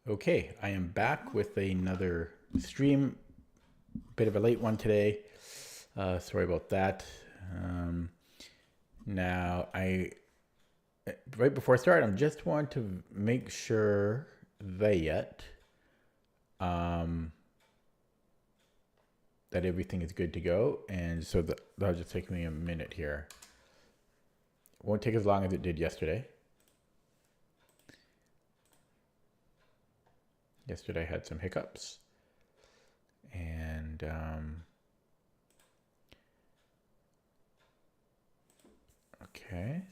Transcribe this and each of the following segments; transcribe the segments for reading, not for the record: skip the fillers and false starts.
Okay, I am back with another stream. Bit of a late one today. Sorry about that. Um, now, I right before I start, I just want to make sure um, that everything is good to go, and so that'll just take me a minute here. It won't take as long as it did yesterday. Yesterday I had some hiccups, and okay,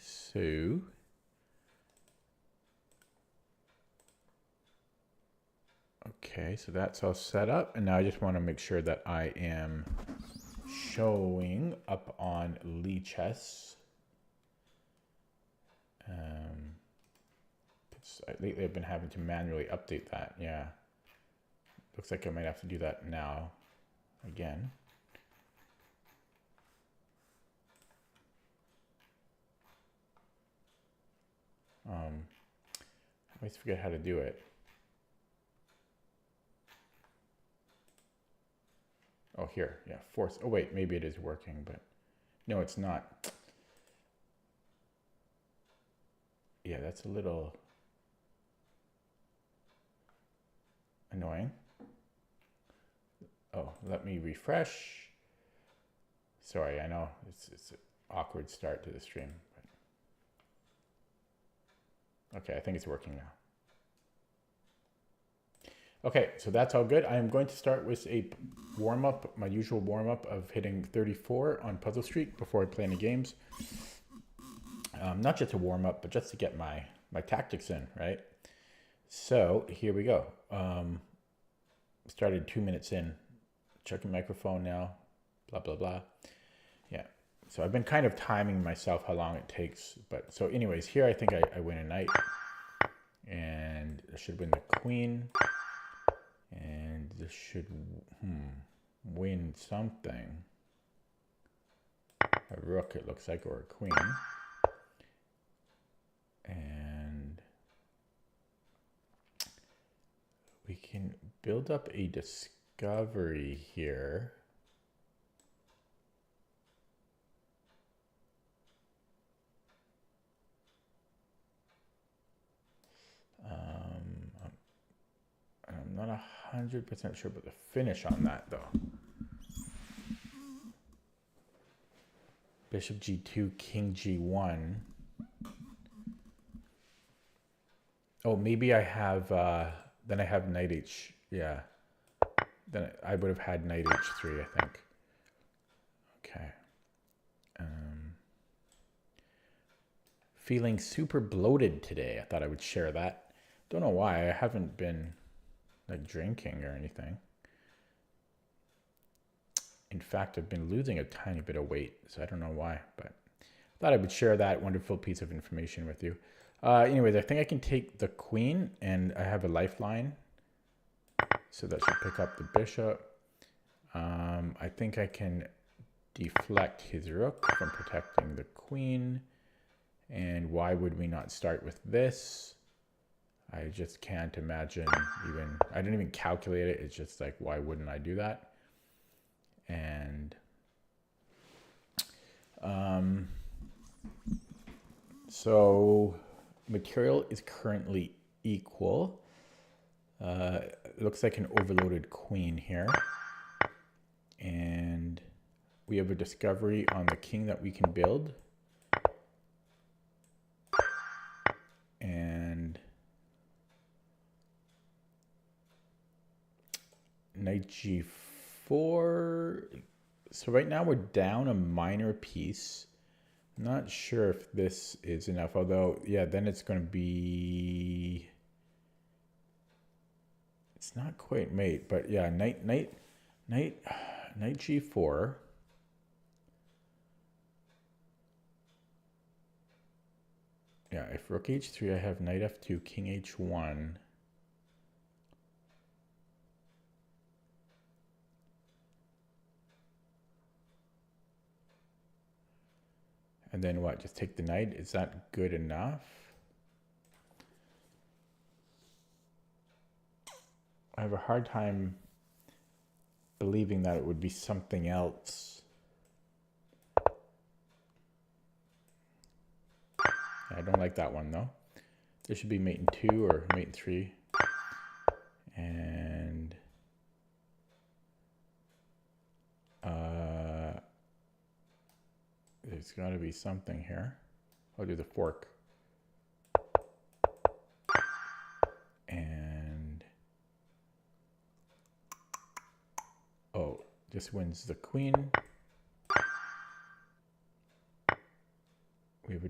so that's all set up, and now I just want to make sure that I am showing up on Lichess. Lately I've been having to manually update that. Yeah, looks like I might have to do that now again. I always forget how to do it. Oh, here, yeah, force. Oh wait, maybe it is working, but no, it's not. Yeah, that's a little annoying. Oh, let me refresh. Sorry, I know it's an awkward start to the stream. But okay, I think it's working now. Okay, so that's all good. I am going to start with a warm-up, my usual warm-up of hitting 34 on Puzzle Street before I play any games. Not just a warm-up, but just to get my tactics in, right? So here we go. Started 2 minutes in. Checking microphone now. Blah, blah, blah. Yeah. So I've been kind of timing myself how long it takes. But so anyways, here I think I win a knight. And I should win the queen. And this should win something. A rook, it looks like, or a queen. And we can build up a discovery here. I'm not 100% sure about the finish on that, though. Bishop g2, king g1. Oh, maybe I have, then I have knight h, yeah. Then I would have had knight h3, I think. Okay. Feeling super bloated today. I thought I would share that. Don't know why. I haven't been like drinking or anything. In fact, I've been losing a tiny bit of weight, so I don't know why, but I thought I would share that wonderful piece of information with you. Anyways, I think I can take the queen, and I have a lifeline, so that should pick up the bishop. I think I can deflect his rook from protecting the queen. And why would we not start with this? I just can't imagine even, I didn't even calculate it. It's just like, why wouldn't I do that? And so material is currently equal. It looks like an overloaded queen here. And we have a discovery on the king that we can build. And knight g4. So right now we're down a minor piece. Not sure if this is enough, although, yeah, then it's going to be... It's not quite mate, but yeah, knight g4. Yeah, if rook h3, I have knight f2, king h1. And then what, just take the knight? Is that good enough? I have a hard time believing that it would be something else. I don't like that one though. There should be mate in 2 or mate in 3. And there's got to be something here. I'll do the fork. And oh, this wins the queen. We have a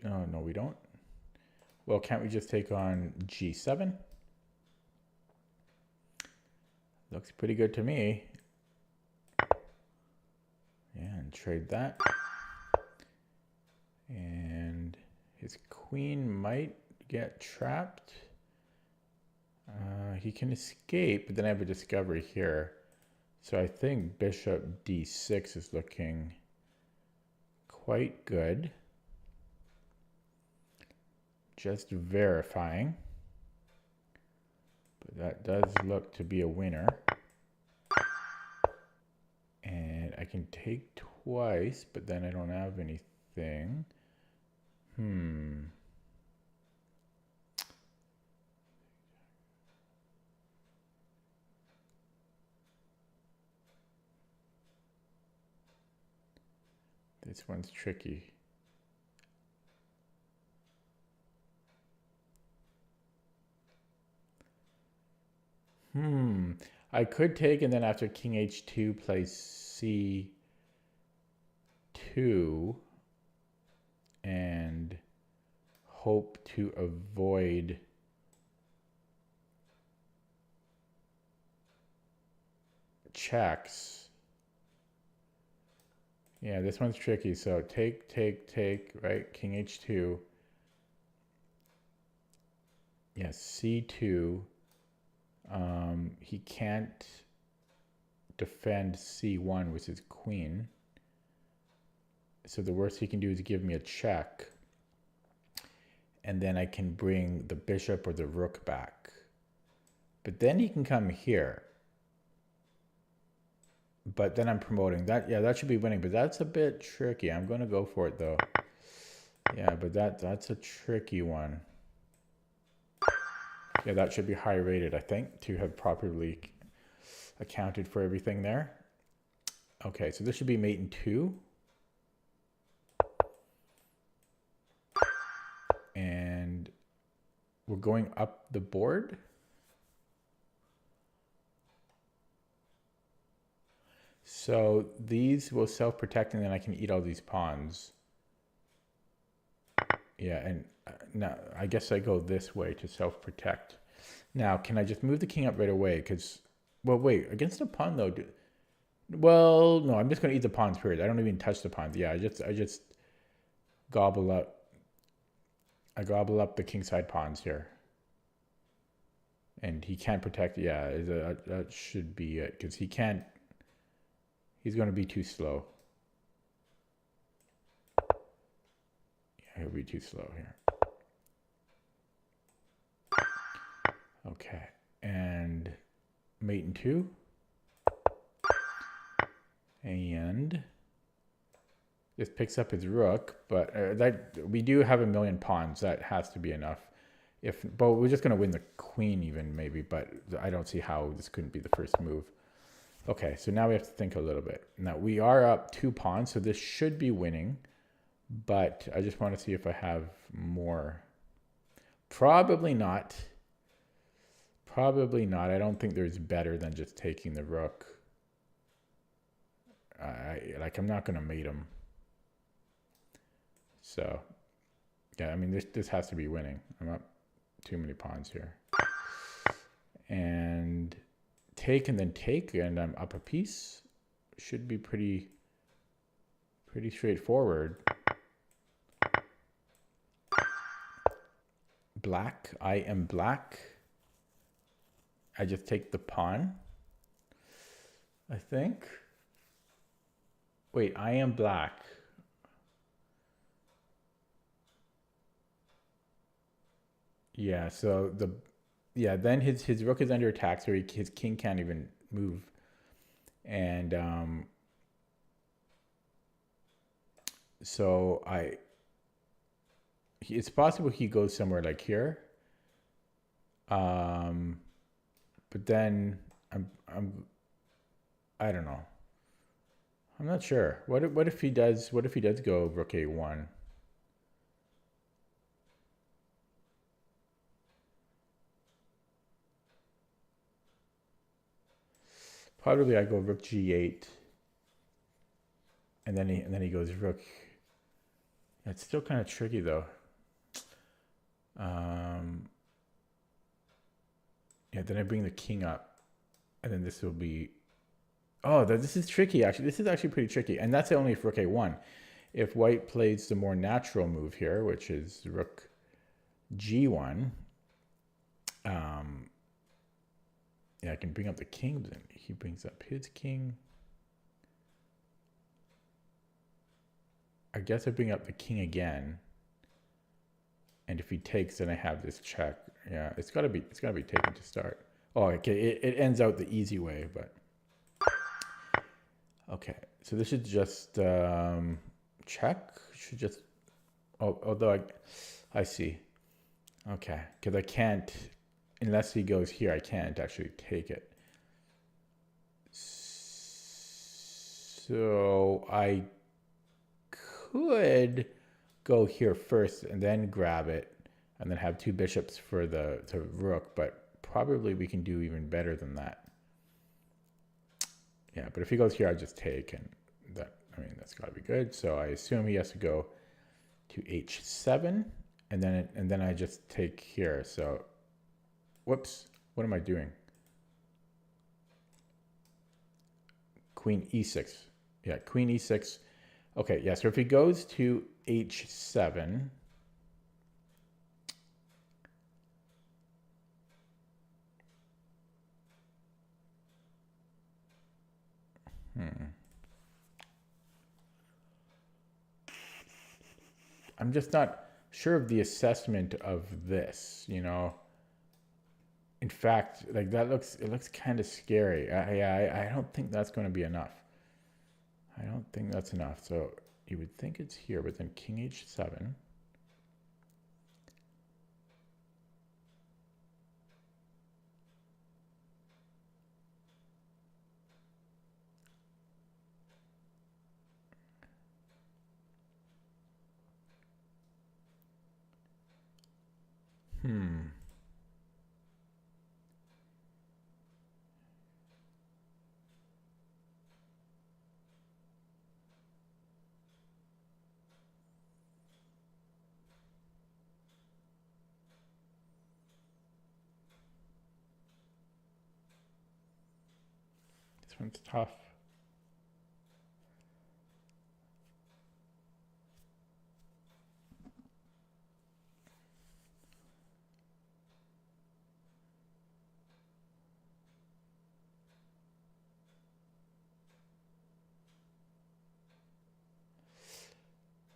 oh, no, we don't. Well, can't we just take on G7? Looks pretty good to me. Yeah, and trade that. And his queen might get trapped. He can escape, but then I have a discovery here. So I think bishop d6 is looking quite good. Just verifying. But that does look to be a winner. And I can take twice, but then I don't have anything. This one's tricky. I could take, and then after king h2 play c2 and hope to avoid checks. Yeah, this one's tricky. So take, right? King h2. Yes, c2. He can't defend c1 with his queen. So the worst he can do is give me a check. And then I can bring the bishop or the rook back. But then he can come here. But then I'm promoting that. Yeah, that should be winning, but that's a bit tricky. I'm going to go for it though. Yeah, but that's a tricky one. Yeah, that should be high rated, I think, to have properly accounted for everything there. Okay, so this should be mate in 2. And we're going up the board. So these will self-protect, and then I can eat all these pawns. Yeah, and now I guess I go this way to self-protect. Now, can I just move the king up right away? Because, well, wait, against a pawn though. Well, no, I'm just going to eat the pawns, period. I don't even touch the pawns. Yeah, I just gobble up. I gobble up the kingside pawns here. And he can't protect. Yeah, that should be it. Because he can't. He's going to be too slow. Yeah, he'll be too slow here. Okay. And mate in 2. And this picks up his rook, but that we do have a million pawns. That has to be enough. But we're just going to win the queen even maybe, but I don't see how this couldn't be the first move. Okay, so now we have to think a little bit. Now we are up 2 pawns, so this should be winning, but I just want to see if I have more. Probably not. Probably not. I don't think there's better than just taking the rook. I'm not going to mate him. So, yeah, I mean, this has to be winning. I'm up too many pawns here. And take and then take, and I'm up a piece. Should be pretty straightforward. Black. I am black. I just take the pawn, I think. Wait, I am black. Yeah, so yeah, then his rook is under attack, so his king can't even move. And so it's possible he goes somewhere like here. But then I don't know. I'm not sure. What if he does go rook a1? Probably I go rook g8, and then he goes rook. It's still kind of tricky though. Yeah, then I bring the king up, and then this will be. Oh, this is tricky actually. This is actually pretty tricky, and that's only if rook a1. If white plays the more natural move here, which is rook g1, yeah, I can bring up the king, then he brings up his king. I guess I bring up the king again. And if he takes, then I have this check. Yeah, it's gotta be taken to start. Oh, okay, it ends out the easy way, but okay. So this should just check. Should just although I see. Okay, because I can't, unless he goes here, I can't actually take it. So I could go here first and then grab it and then have two bishops for the rook, but probably we can do even better than that. Yeah, but if he goes here, I just take, and that's got to be good. So I assume he has to go to h7, and then I just take here. So, whoops, what am I doing? Queen e6. Yeah, queen e6. Okay, yeah, so if he goes to h7, I'm just not sure of the assessment of this, you know. In fact, like it looks kind of scary. I don't think that's going to be enough. I don't think that's enough. So you would think it's here, but then king h7. This one's tough.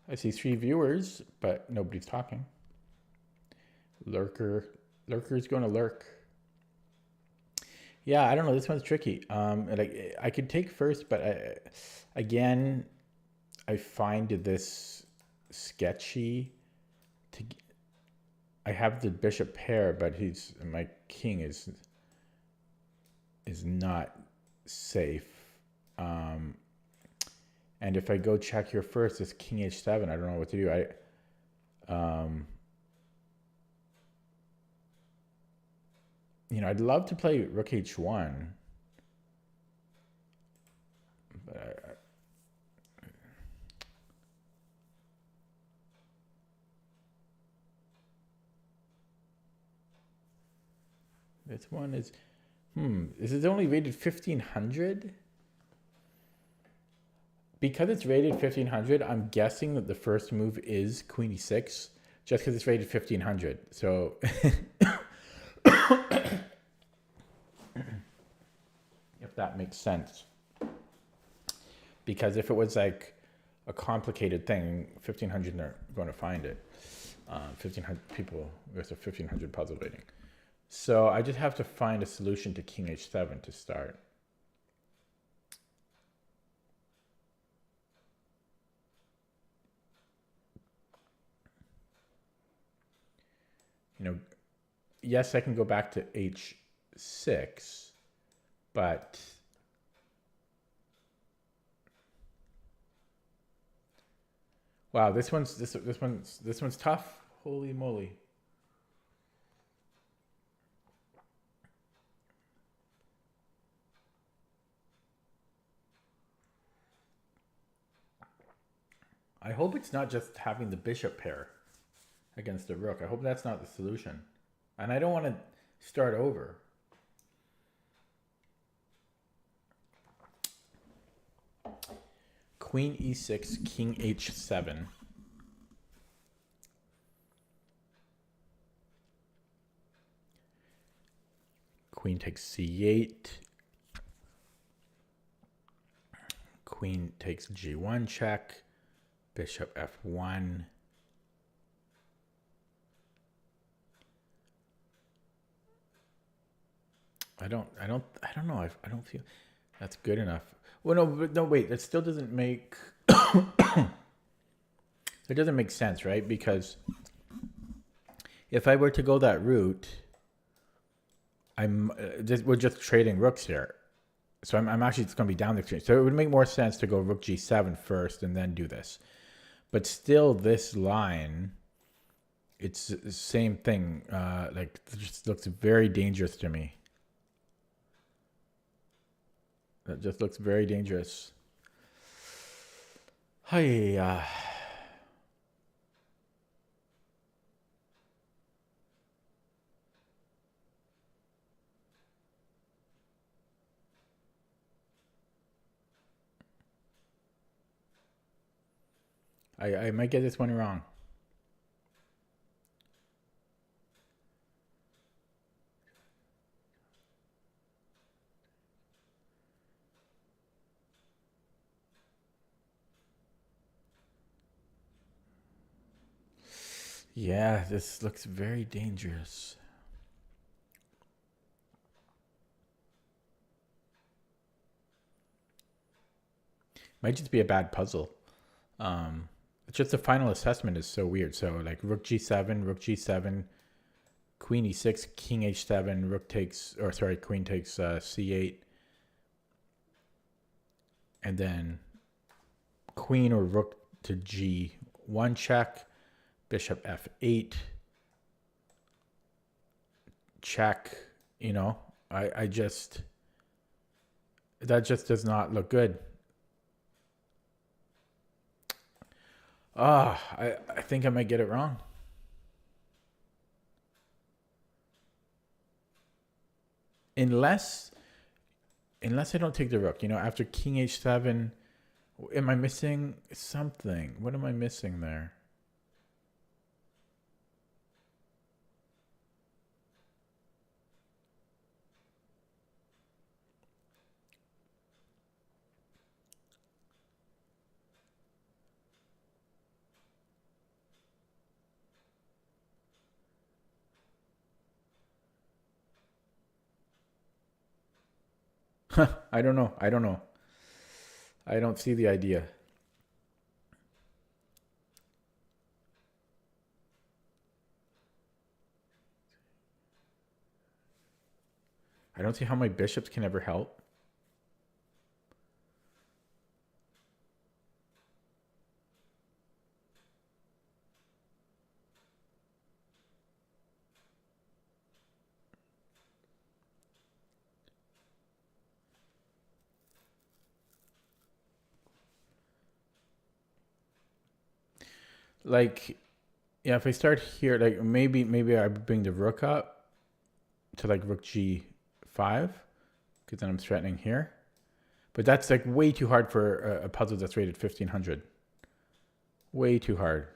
I see 3 viewers, but nobody's talking. Lurker's going to lurk. Yeah, I don't know. This one's tricky. Like I could take first, but again, I find this sketchy. I have the bishop pair, but my king is not safe. And if I go check here first, this king h7, I don't know what to do. I'd love to play rook h1, but this one is, this is only rated 1500. Because it's rated 1500, I'm guessing that the first move is queen e6, just because it's rated 1500. So if that makes sense. Because if it was like a complicated thing, 1500 are going to find it. 1500 people, there's a 1500 puzzle rating. So I just have to find a solution to king h7 to start. You know, yes, I can go back to h6, but wow, this one's tough. Holy moly. I hope it's not just having the bishop pair against the rook. I hope that's not the solution. And I don't want to start over. Queen e6, king h7. Queen takes c8. Queen takes g1 check. Bishop f1. I don't know. I don't feel that's good enough. Well, no, but no, wait. That still doesn't make. It doesn't make sense, right? Because if I were to go that route, we're just trading rooks here. So I'm actually just going to be down the exchange. So it would make more sense to go rook g7 first and then do this. But still, this line, it's the same thing. Like, it just looks very dangerous to me. That just looks very dangerous. Hi. I might get this one wrong. Yeah, this looks very dangerous. Might just be a bad puzzle. It's just the final assessment is so weird. So like rook g7, queen e6, king h7, queen takes c8, and then queen or rook to g1 check, bishop f8, check. You know, that just does not look good. I think I might get it wrong. Unless I don't take the rook. You know, after king h7, am I missing something? What am I missing there? I don't know. I don't see the idea. I don't see how my bishops can ever help. Like, yeah, if I start here, like maybe I bring the rook up to like rook g5, because then I'm threatening here. But that's like way too hard for a puzzle that's rated 1500. Way too hard.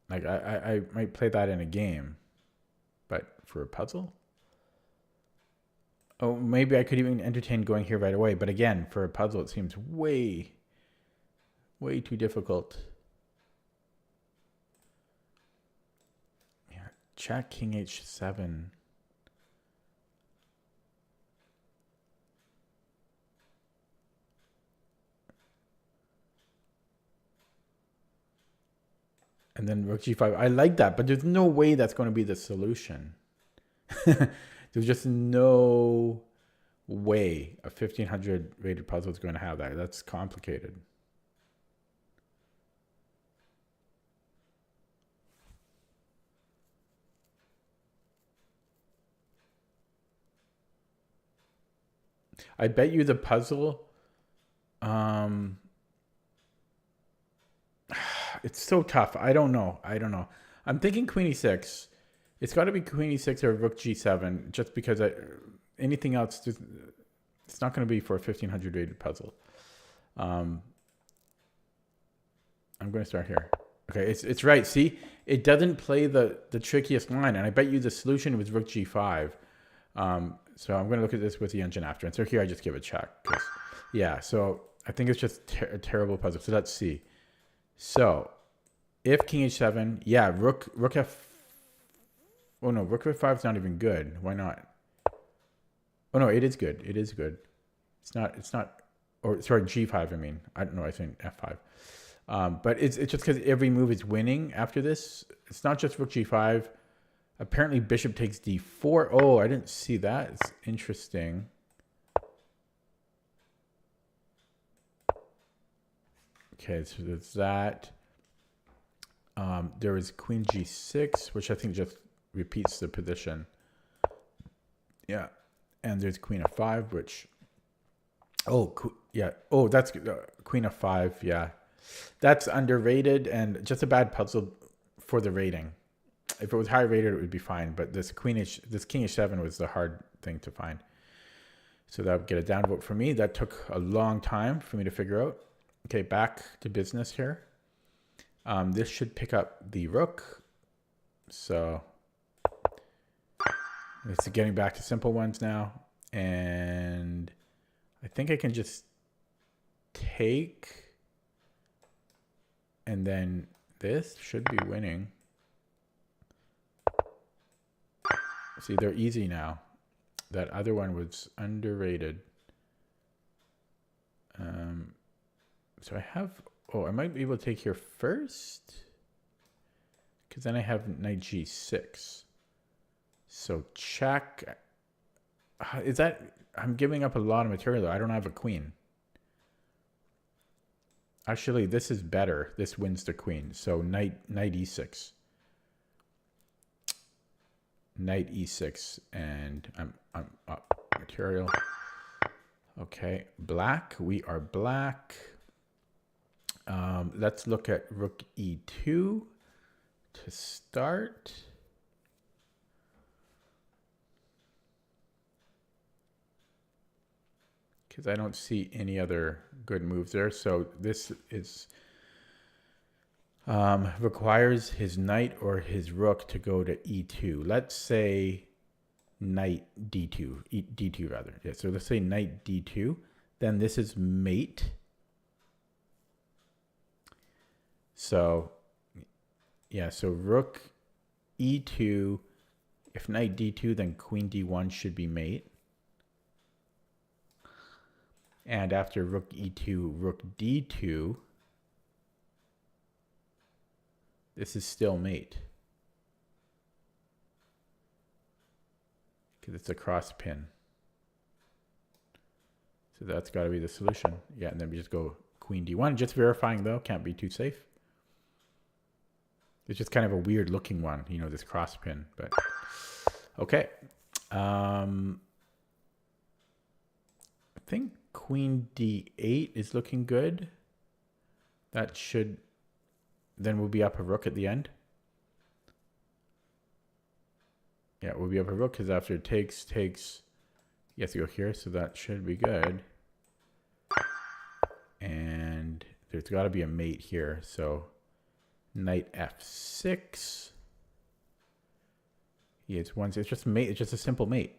Like I might play that in a game, but for a puzzle? Oh, maybe I could even entertain going here right away. But again, for a puzzle, it seems way too difficult. check king h7. And then rook g5. I like that, but there's no way that's going to be the solution. There's just no way a 1500 rated puzzle is going to have that. That's complicated. I bet you the puzzle, it's so tough. I don't know. I'm thinking queen e6. It's got to be queen e6 or rook g7, just because anything else, it's not going to be for a 1500 rated puzzle. I'm going to start here. Okay, it's right. See, it doesn't play the trickiest line, and I bet you the solution was rook g5. So I'm going to look at this with the engine after. And so here I just give a check. Yeah, so I think it's just a terrible puzzle. So let's see. So if king h7, yeah, rook f. Oh no, rook f5 is not even good. Why not? Oh no, it is good. It is good. It's not. Or sorry, g5. I mean, I don't know. I think f5. But it's just because every move is winning after this. It's not just rook g5. Apparently bishop takes d4. Oh, I didn't see that. It's interesting. Okay, so there's that. There is queen g6, which I think just repeats the position. Yeah. And there's queen f5, which... Oh, yeah. Oh, that's queen f5. Yeah. That's underrated and just a bad puzzle for the rating. If it was high rated, it would be fine. But this king h7 was the hard thing to find. So that would get a downvote for me. That took a long time for me to figure out. Okay, back to business here. This should pick up the rook. So it's getting back to simple ones now. And I think I can just take. And then this should be winning. See, they're easy now. That other one was underrated. So I have... Oh, I might be able to take here first. Because then I have knight g6. So check. Is that... I'm giving up a lot of material, though. I don't have a queen. Actually, this is better. This wins the queen. So knight e6. Knight e6, and I'm up material. Okay, black. We are black. Let's look at rook e2 to start. Because I don't see any other good moves there. So this is requires his knight or his rook to go to e2. Let's say knight d2, d2 rather. Yeah, so let's say knight d2. Then this is mate. So, yeah, so rook e2. If knight d2, then queen d1 should be mate. And after rook e2, rook d2, this is still mate. Because it's a cross pin. So that's got to be the solution. Yeah, and then we just go queen d1. Just verifying, though. Can't be too safe. It's just kind of a weird looking one, you know, this cross pin. But okay. I think queen d8 is looking good. That should... Then we'll be up a rook at the end. Yeah, we'll be up a rook because after it takes, you have to go here. So that should be good. And there's got to be a mate here. So knight f6. Yeah, it's just mate. It's just a simple mate.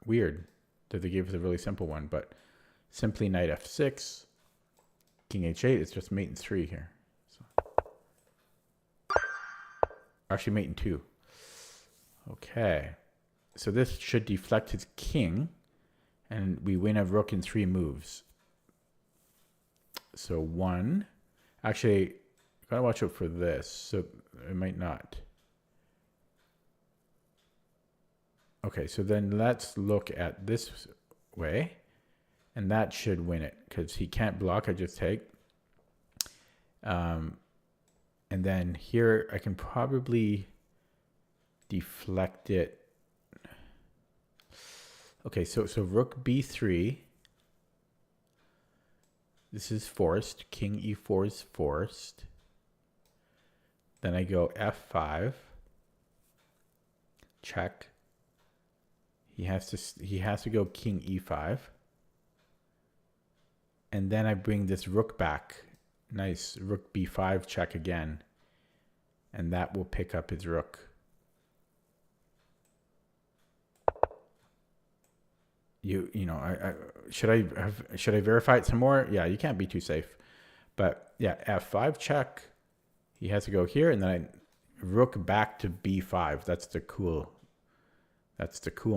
Weird that they gave us a really simple one, but simply knight f6, king h8. It's just mate in 3 here. So. Actually, mate in 2. Okay. So this should deflect his king, and we win a rook in 3 moves. So 1. Actually, gotta watch out for this. So it might not. Okay, so then let's look at this way. And that should win it because he can't block. I just take. And then here I can probably deflect it. Okay, so rook b3. This is forced. King e4 is forced. Then I go f5. Check. He has to go king e5. And then I bring this rook back. Nice. Rook b5 check again. And that will pick up his rook. You know, should I verify it some more? Yeah, you can't be too safe. But yeah, f5 check. He has to go here, and then I rook back to b5. That's the cool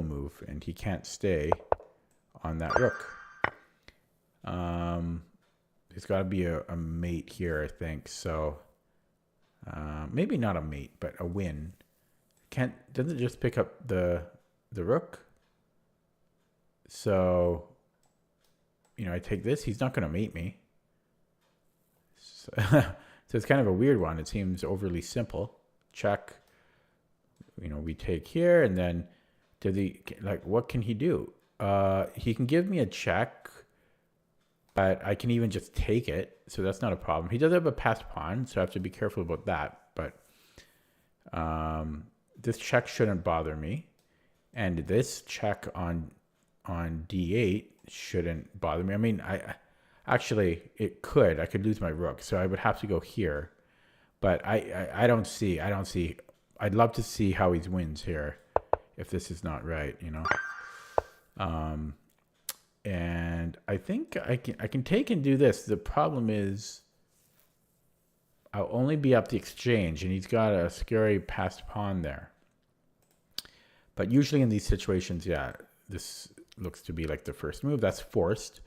move, and he can't stay on that rook. There's got to be a mate here, I think. So maybe not a mate, but a win. Doesn't it just pick up the rook? So, you know, I take this. He's not going to mate me. So, so it's kind of a weird one. It seems overly simple. Check. You know, we take here, and then what can he do? He can give me a check, but I can even just take it. So that's not a problem. He does have a passed pawn, so I have to be careful about that. But this check shouldn't bother me. And this check on d8 shouldn't bother me. I mean, it could. I could lose my rook, so I would have to go here. But I don't see. I'd love to see how he wins here, if this is not right, you know. And I think I can take and do this. The problem is I'll only be up the exchange, and he's got a scary passed pawn there. But usually in these situations, yeah, this looks to be like the first move. That's forced.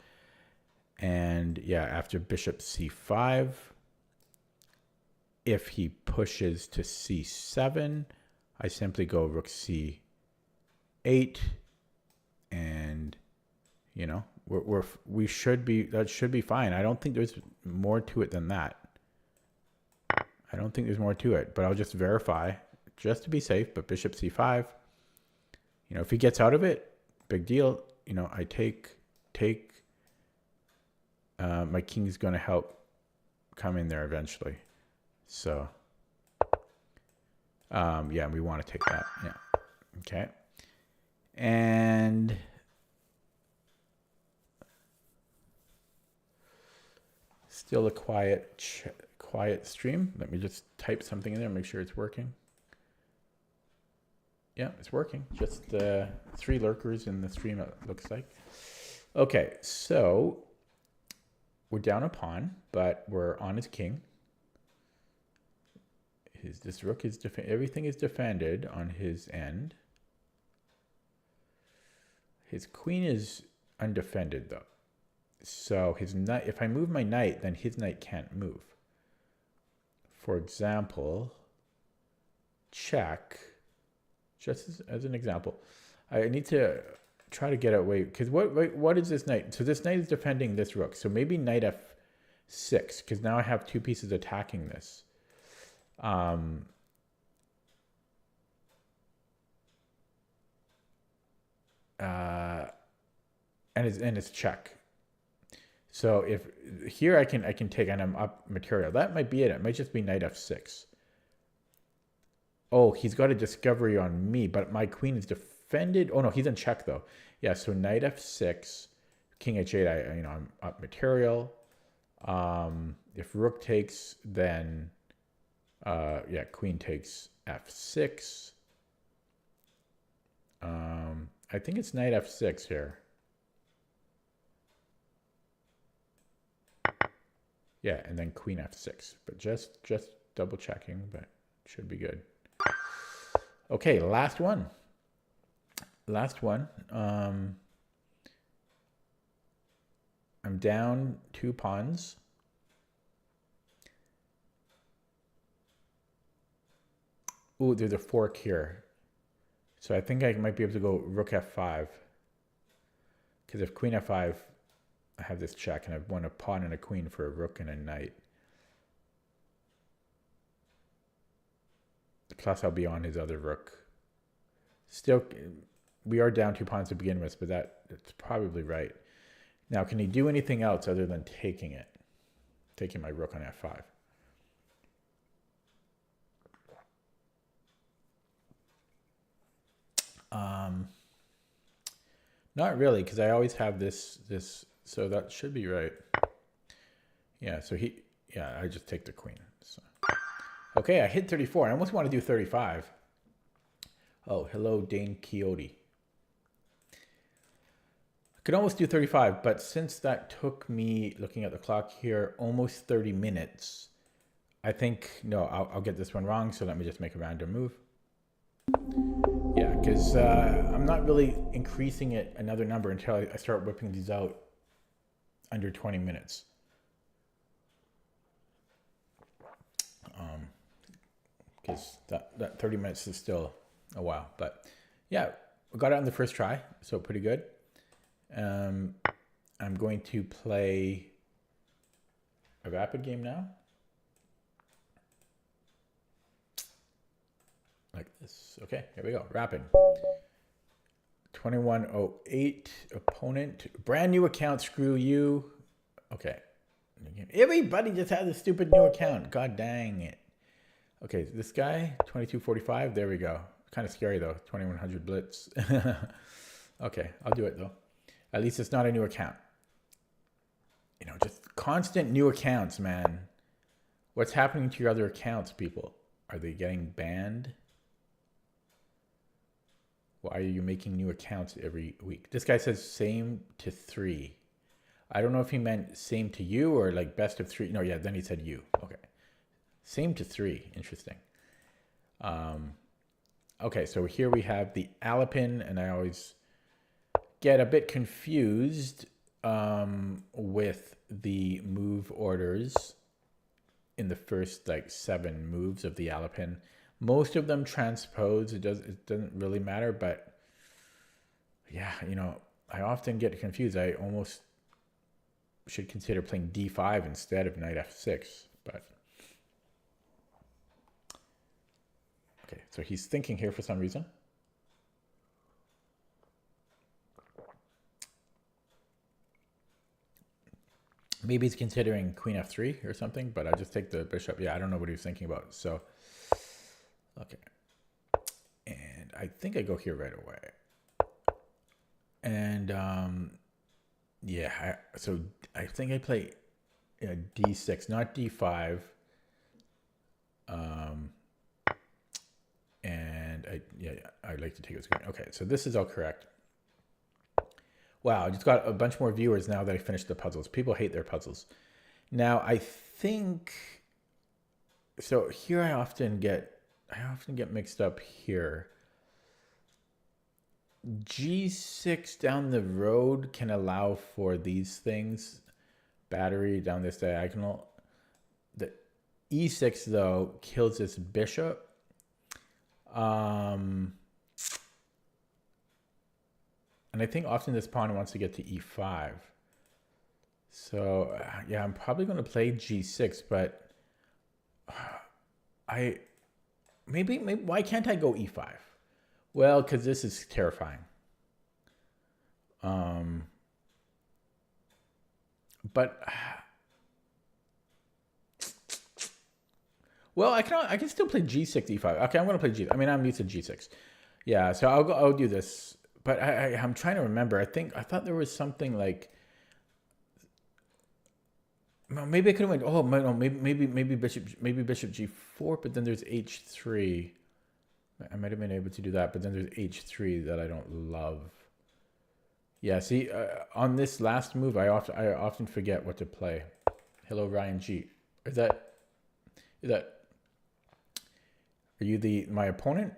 And yeah, after bishop c5, if he pushes to c7, I simply go rook c8, and you know, that should be fine. I don't think there's more to it than that. I don't think there's more to it, but I'll just verify just to be safe. But bishop c5, you know, if he gets out of it, big deal. You know, I take. My king's going to help come in there eventually. So, yeah, we want to take that. Yeah. Okay. And still a quiet stream. Let me just type something in there, make sure it's working. Yeah, it's working. Just 3 lurkers in the stream, it looks like. Okay, so we're down a pawn, but we're on his king. This rook is everything is defended on his end. His queen is undefended though. So his knight, if I move my knight, then his knight can't move. For example, check. Just as an example, I need to try to get away, because what is this knight? So this knight is defending this rook. So maybe knight f6, because now I have 2 pieces attacking this. And it's check. So if here I can take, and I'm up material. That might be it. It might just be knight f6. Oh, he's got a discovery on me, but my queen is defended. Oh no, he's in check though. Yeah, so knight f6, king h8. I'm up material. If rook takes, then yeah, queen takes f6. I think it's knight f6 here. Yeah, and then queen f6. But just double checking, but it should be good. Okay, last one. Last one. I'm down 2 pawns. Ooh, there's a fork here. So I think I might be able to go rook f5. Because if queen f5, I have this check, and I've won a pawn and a queen for a rook and a knight. Plus I'll be on his other rook. Still, we are down 2 pawns to begin with, but that's probably right. Now, can he do anything else other than taking it? Taking my rook on f5. Not really, because I always have this, so that should be right. Yeah, so I just take the queen. So. Okay, I hit 34. I almost want to do 35. Oh, hello, Dane Quixote. I could almost do 35, but since that took me, looking at the clock here, almost 30 minutes, I think, no, I'll get this one wrong, so let me just make a random move. Yeah, because I'm not really increasing it another number until I start whipping these out under 20 minutes. Because that 30 minutes is still a while. But yeah, we got it on the first try, so pretty good. I'm going to play a rapid game now. Like this. Okay, here we go. Rapid. 2108 opponent. Brand new account. Screw you. Okay. Everybody just has a stupid new account. God dang it. Okay, this guy, 2245. There we go. Kind of scary though. 2100 blitz. Okay, I'll do it though. At least it's not a new account. You know, just constant new accounts, man. What's happening to your other accounts, people? Are they getting banned? Why are you making new accounts every week? This guy says same to 3. I don't know if he meant same to you or like best of 3. No, yeah, then he said you. Okay. Same to 3. Interesting. Okay, so here we have the Alapin, and I always get a bit confused with the move orders in the first like 7 moves of the Alapin. Most of them transpose. It doesn't really matter, but yeah, you know, I often get confused. I almost should consider playing d5 instead of knight f6, but okay, so he's thinking here for some reason. Maybe he's considering queen f3 or something, but I just take the bishop. Yeah, I don't know what he was thinking about. So, okay. And I think I go here right away. And yeah, so I think I play d6, not d5. And I like to take this queen. Okay, so this is all correct. Wow, I just got a bunch more viewers now that I finished the puzzles. People hate their puzzles. Now I think so. Here I often get mixed up here. G6 down the road can allow for these things. Battery down this diagonal. The E6 though kills this bishop. And I think often this pawn wants to get to e5. So yeah, I'm probably going to play g6, but maybe why can't I go e5? Well, because this is terrifying. But well, I can still play g6 e5. Okay, I'm going to play g6. I mean, I'm used to g6. Yeah, so I'll do this. But I'm trying to remember. I thought there was something like. Well, maybe I could have went. Oh no, maybe bishop g4. But then there's h3. I might have been able to do that. But then there's h3 that I don't love. Yeah. See, on this last move, I often forget what to play. Hello, Ryan G. Is that? Are you my opponent?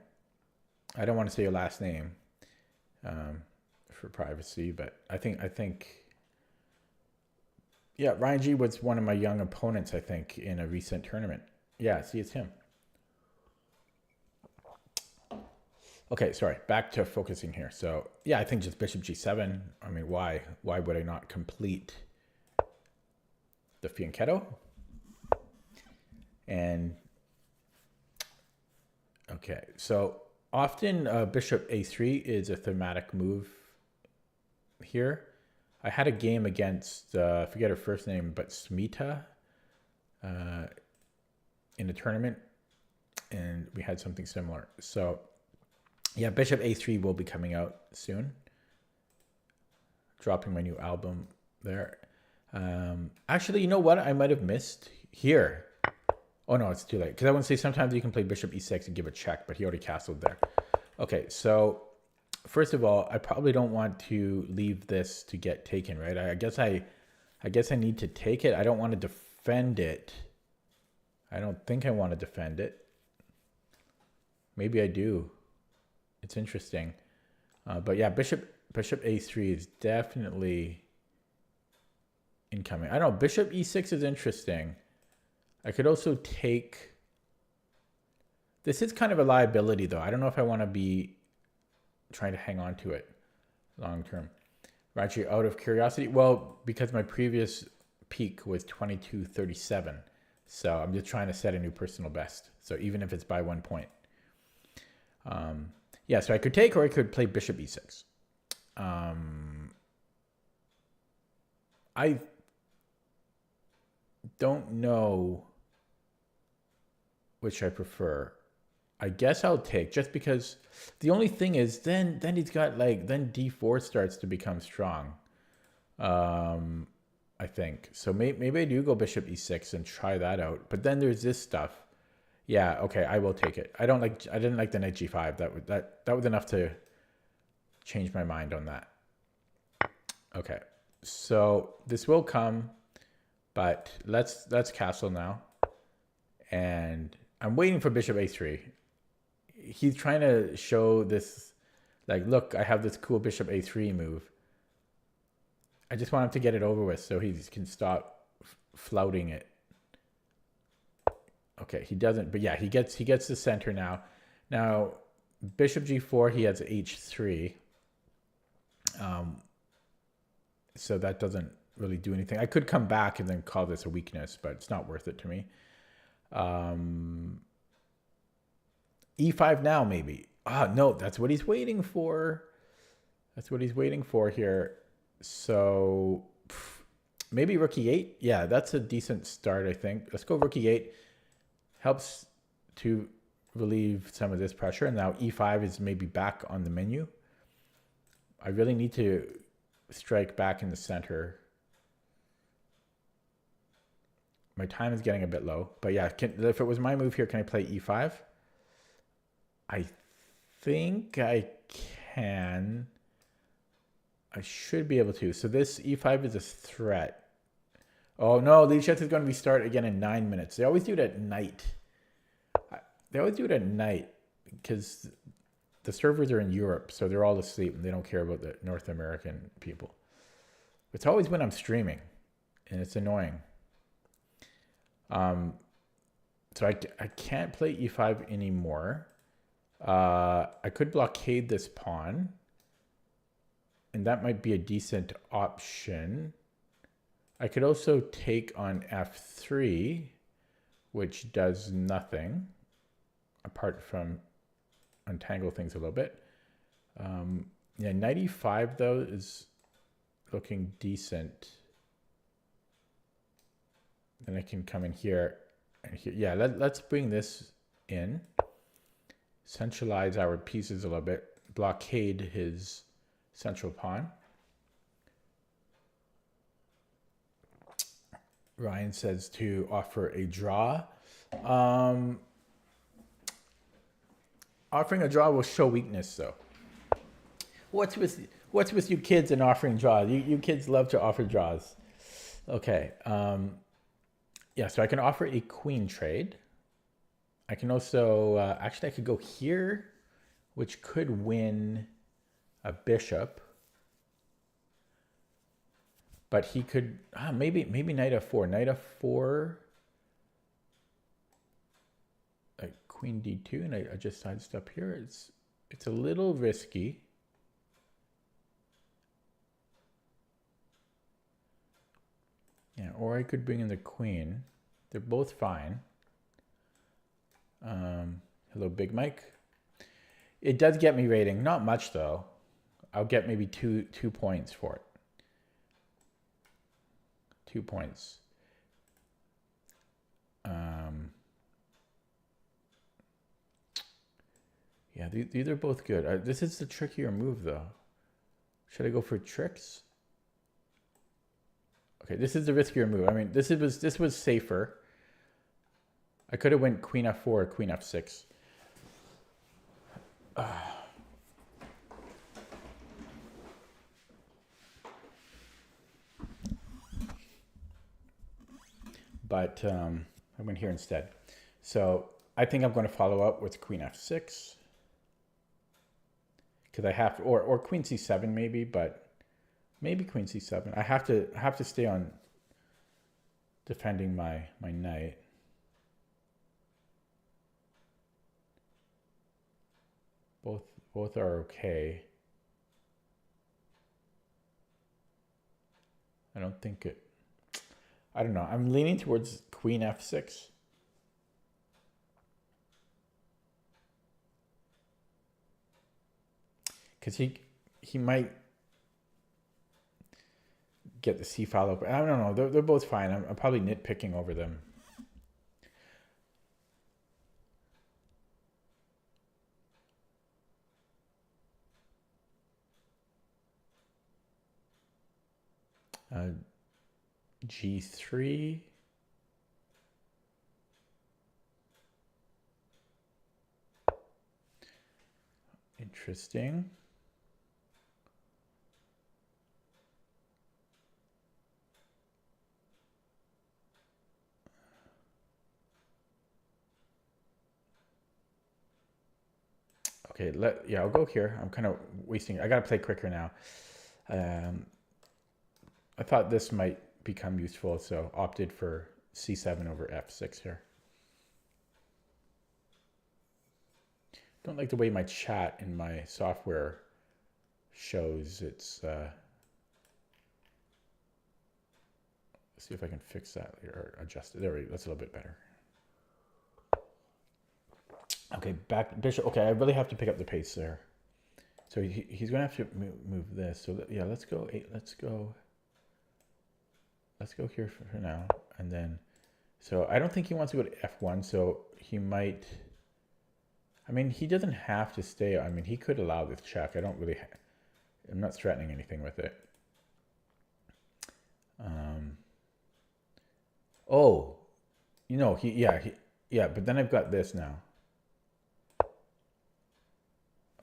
I don't want to say your last name for privacy, but I think yeah, Ryan G was one of my young opponents, I think, in a recent tournament. Yeah, see, it's him. Okay, sorry, back to focusing here. So yeah, I think just bishop g7. I mean, why would I not complete the fianchetto? And okay, so often bishop a3 is a thematic move here. I had a game against, I forget her first name, but Smita in a tournament, and we had something similar. So yeah, bishop a3 will be coming out soon. Dropping my new album there. Actually, you know what? I might have missed here. Oh no, it's too late. Because I want to say sometimes you can play bishop e6 and give a check, but he already castled there. Okay, so first of all, I probably don't want to leave this to get taken, right? I guess I need to take it. I don't want to defend it. I don't think I want to defend it. Maybe I do. It's interesting. But yeah, bishop a3 is definitely incoming. I don't know. Bishop e6 is interesting. I could also take... This is kind of a liability, though. I don't know if I want to be trying to hang on to it long term. Actually, out of curiosity, well, because my previous peak was 22.37. So I'm just trying to set a new personal best. So even if it's by 1 point. Yeah, so I could take, or I could play bishop e6. I don't know which I prefer. I guess I'll take, just because the only thing is then he's got like, then d4 starts to become strong. I think. So maybe I do go bishop e6 and try that out. But then there's this stuff. Yeah, okay, I will take it. I didn't like the knight g5. That was enough to change my mind on that. Okay. So this will come, but let's castle now. And I'm waiting for bishop a3. He's trying to show this, like, look, I have this cool bishop a3 move. I just want him to get it over with so he can stop flouting it. Okay, he doesn't, but yeah, he gets the center now. Now, bishop g4, he has h3. So that doesn't really do anything. I could come back and then call this a weakness, but it's not worth it to me. e5 now, maybe. No, that's what he's waiting for. That's what he's waiting for here. So maybe rook e8. Yeah, that's a decent start, I think. Let's go rook e8. Helps to relieve some of this pressure. And now e5 is maybe back on the menu. I really need to strike back in the center. My time is getting a bit low. But yeah, if it was my move here, can I play e5? I think I can. I should be able to. So this e5 is a threat. Oh no, Lichess is going to restart again in 9 minutes. They always do it at night. They always do it at night because the servers are in Europe, so they're all asleep and they don't care about the North American people. It's always when I'm streaming, and it's annoying. So I can't play e5 anymore. I could blockade this pawn, and that might be a decent option. I could also take on f3, which does nothing apart from untangle things a little bit. Yeah, knight e5 though is looking decent. Then I can come in here and here. Yeah, let's bring this in. Centralize our pieces a little bit. Blockade his central pawn. Ryan says to offer a draw. Offering a draw will show weakness, though. What's with you kids and offering draws? You kids love to offer draws. Okay. Yeah, so I can offer a queen trade. I can also, actually I could go here which could win a bishop. But he could, maybe knight f4. Knight f4, like queen d2, and I just sidestep here. It's a little risky. Yeah, or I could bring in the queen. They're both fine. Hello, Big Mike. It does get me rating. Not much, though. I'll get maybe two points for it. 2 points. Yeah, these are both good. This is the trickier move, though. Should I go for tricks? Okay, this is the riskier move. I mean, this was safer. I could have went queen f4 or queen f6. But I went here instead. So I think I'm going to follow up with queen f6. Because I have to, or queen c7 maybe, but maybe queen c7. I have to stay on defending my knight. Both are okay. I don't think it. I don't know. I'm leaning towards queen f6. Because he might get the c file open. I don't know. They're both fine. I'm probably nitpicking over them. G3. Interesting. Okay, I'll go here. I'm kind of wasting. I gotta play quicker now. I thought this might become useful, so opted for c7 over f6 here. Don't like the way my chat in my software shows. It's let's see if I can fix that or adjust it. There we go. That's a little bit better. Okay, back bishop. Okay, I really have to pick up the pace there. So he's going to have to move this. So yeah, let's go. Let's go here for now, and then. So I don't think he wants to go to f1. So he might. I mean, he doesn't have to stay. I mean, he could allow this check. I don't really. I'm not threatening anything with it. Oh, you know, yeah. But then I've got this now.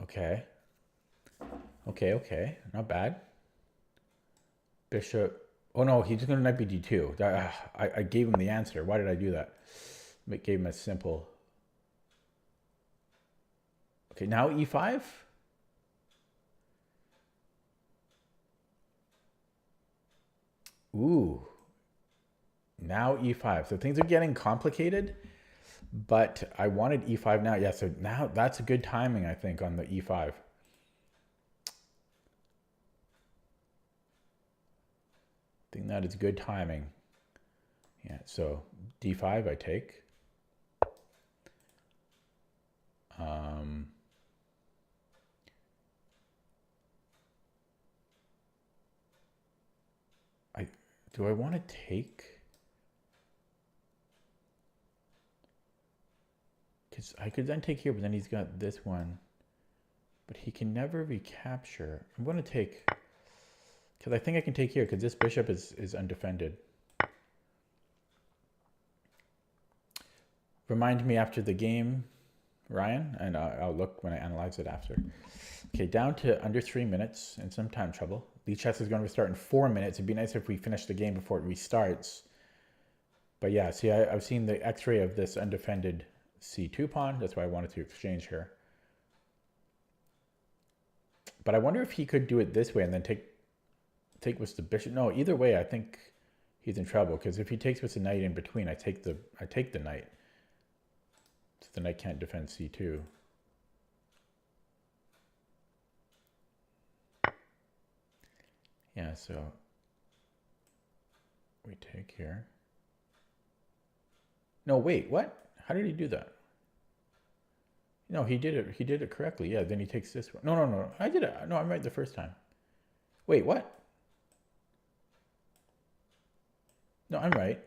Okay. Not bad. Bishop. Oh no, he's going to knight bd2. I gave him the answer. Why did I do that? It gave him a simple. Okay, now e5. Ooh. Now e5. So things are getting complicated, but I wanted e5 now. Yeah, so now that's a good timing, I think, on the e5. I think that is good timing. Yeah, so d5 I take. Do I want to take? Because I could then take here, but then he's got this one. But he can never recapture. I'm going to take, because I think I can take here, because this bishop is undefended. Remind me after the game, Ryan, and I'll look when I analyze it after. Okay, down to under 3 minutes and some time trouble. Lichess is going to restart in 4 minutes. It'd be nice if we finish the game before it restarts. But yeah, see, I've seen the x-ray of this undefended c2 pawn. That's why I wanted to exchange here. But I wonder if he could do it this way and then take with the bishop. No, either way, I think he's in trouble, because if he takes with the knight in between, I take the knight. So the knight can't defend c2. Yeah, so we take here. No, wait, what? How did he do that? No, he did it. He did it correctly. Yeah, then he takes this one. No. I did it. No, I'm right the first time. Wait, what? No, I'm right.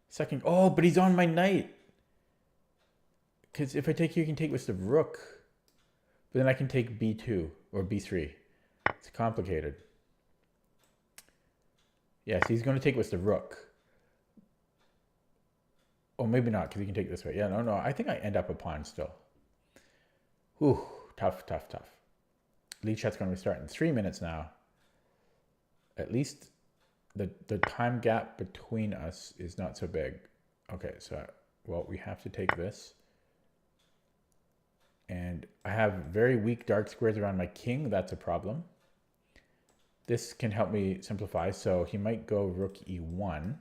Second. Oh, but he's on my knight. Because if I take you can take with the rook. But then I can take b2 or b3. It's complicated. Yes, he's going to take with the rook. Oh, maybe not, because he can take it this way. Yeah, no. I think I end up a pawn still. Whew, tough. Lead chat's going to start in 3 minutes now. At least the time gap between us is not so big. Okay, so, well, we have to take this. And I have very weak dark squares around my king. That's a problem. This can help me simplify. So he might go rook e1.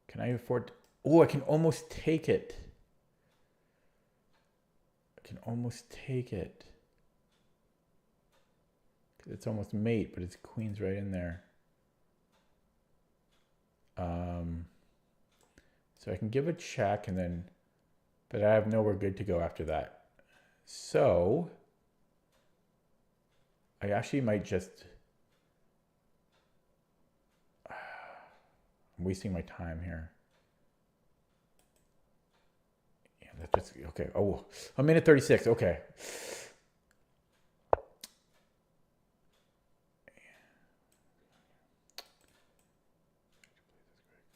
Can I afford... Oh, I can almost take it. It's almost mate, but it's queen's right in there. So I can give a check and then... But I have nowhere good to go after that. So I actually might just... I'm wasting my time here. Yeah, that's just... Okay. Oh, a minute 36. Okay.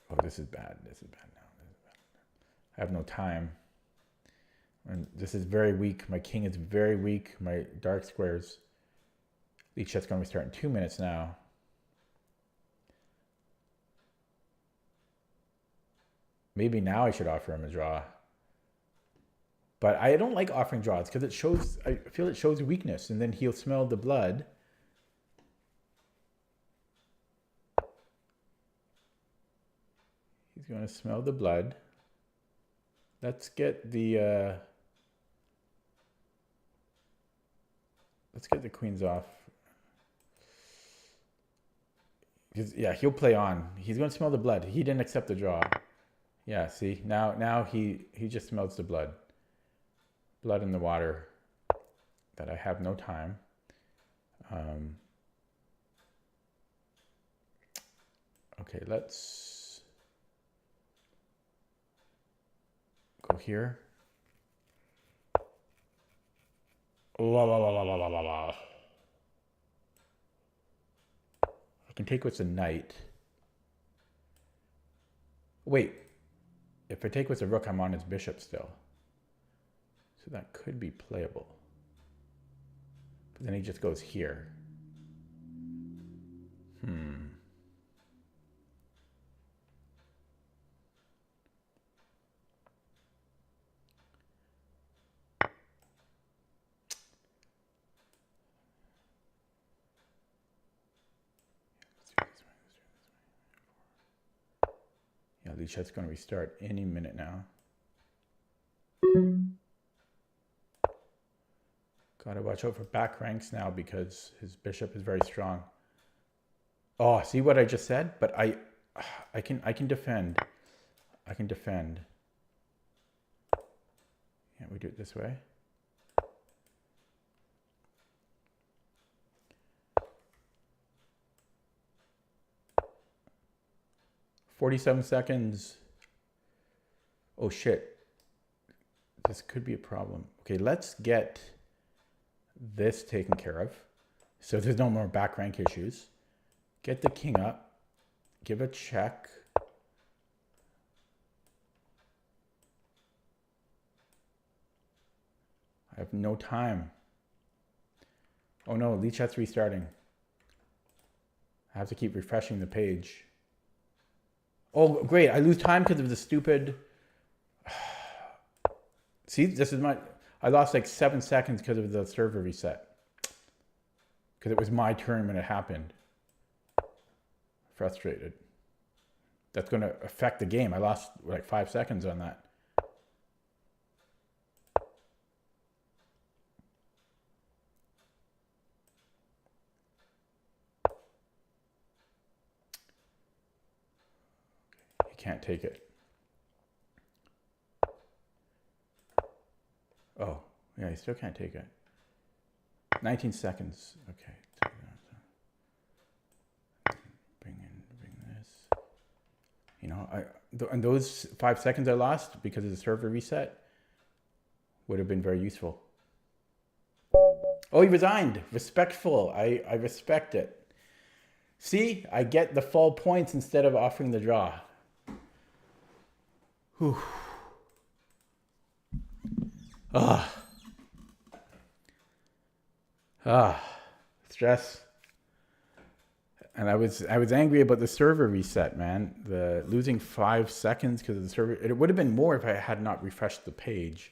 Oh, this is bad. This is bad now. I have no time. And this is very weak. My king is very weak. My dark squares. Lead chat's going to start in 2 minutes now. Maybe now I should offer him a draw. But I don't like offering draws because it shows, I feel it shows weakness, and then he'll smell the blood. He's going to smell the blood. Let's get the queens off. Yeah, he'll play on. He's going to smell the blood. He didn't accept the draw. Yeah, see, now he just smells the blood. Blood in the water. That I have no time. Okay, let's go here. La la la la la la la. I can take what's a knight. Wait. If I take what's a rook, I'm on his bishop still. So that could be playable. But then he just goes here. Yeah, lead chat's going to restart any minute now. Gotta watch out for back ranks now because his bishop is very strong. Oh, see what I just said? But I can defend. I can defend. Can't we do it this way? "47 seconds. Oh shit. This could be a problem. Okay, let's get this taken care of. So there's no more back rank issues. Get the king up. Give a check. I have no time. Oh no, lead chat's restarting. I have to keep refreshing the page. Oh, great. I lose time because of the stupid... See, this is my, I lost like 7 seconds because of the server reset. Because it was my turn when it happened. Frustrated. That's going to affect the game. I lost like 5 seconds on that. You can't take it. Oh, yeah, you still can't take it. 19 seconds. Okay. Bring this. You know, and those 5 seconds I lost because of the server reset would have been very useful. Oh, he resigned. Respectful. I respect it. See, I get the full points instead of offering the draw. Whew. Stress. And I was angry about the server reset, man. The losing 5 seconds because of the server. It would have been more if I had not refreshed the page.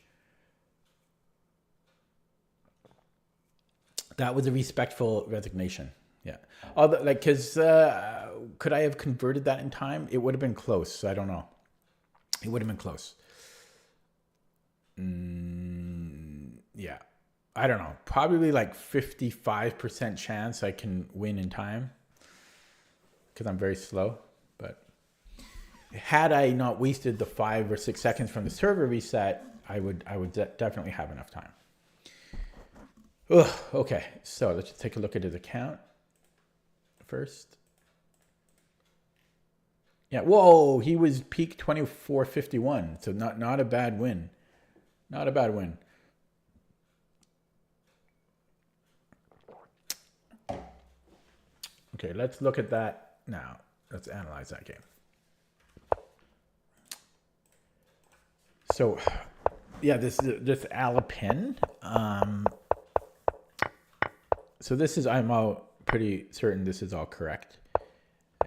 That was a respectful resignation. Yeah. Although, like, because could I have converted that in time? It would have been close. I don't know. It would have been close. Yeah. I don't know. Probably like 55% chance I can win in time. Because I'm very slow. But had I not wasted the 5 or 6 seconds from the server reset, I would definitely have enough time. Ugh, okay, so let's just take a look at his account first. Yeah, whoa, he was peak 24.51, so not a bad win. Not a bad win. Okay, let's look at that now. Let's analyze that game. So, yeah, this Alapin. So this is, I'm all pretty certain this is all correct.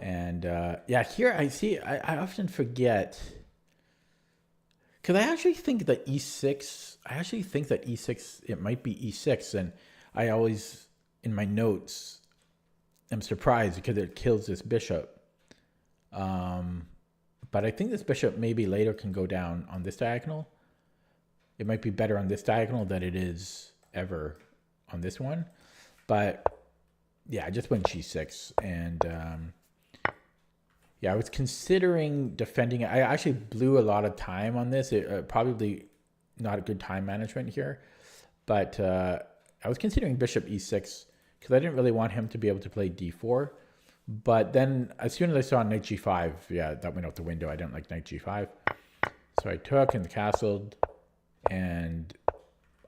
And yeah, here I see, I often forget, because I actually think that E6, it might be E6. And I always, in my notes, am surprised because it kills this bishop. But I think this bishop maybe later can go down on this diagonal. It might be better on this diagonal than it is ever on this one. But yeah, I just went G6. And yeah, I was considering defending it. I actually blew a lot of time on this. It probably not a good time management here. But I was considering bishop E6 because I didn't really want him to be able to play D4. But then as soon as I saw knight G5, yeah, that went out the window. I didn't like knight G5. So I took and castled. And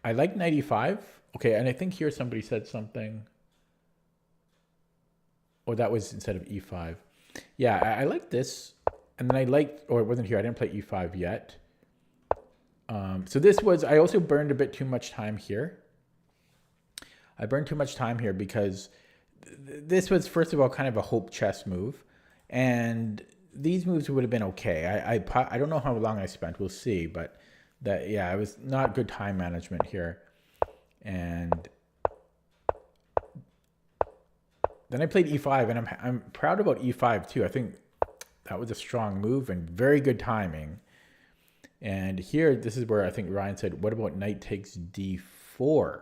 I like knight E5. Okay, and I think here somebody said something. Oh, that was instead of E5. Yeah, I like this. And then I liked, or it wasn't here. I didn't play E5 yet. So this was, I also burned a bit too much time here. I burned too much time here because this was, first of all, kind of a hope chess move. And these moves would have been okay. I don't know how long I spent. We'll see. But that, yeah, it was not good time management here. And then I played E5, and I'm proud about E5 too. I think that was a strong move and very good timing. And here, this is where I think Ryan said, what about knight takes D4?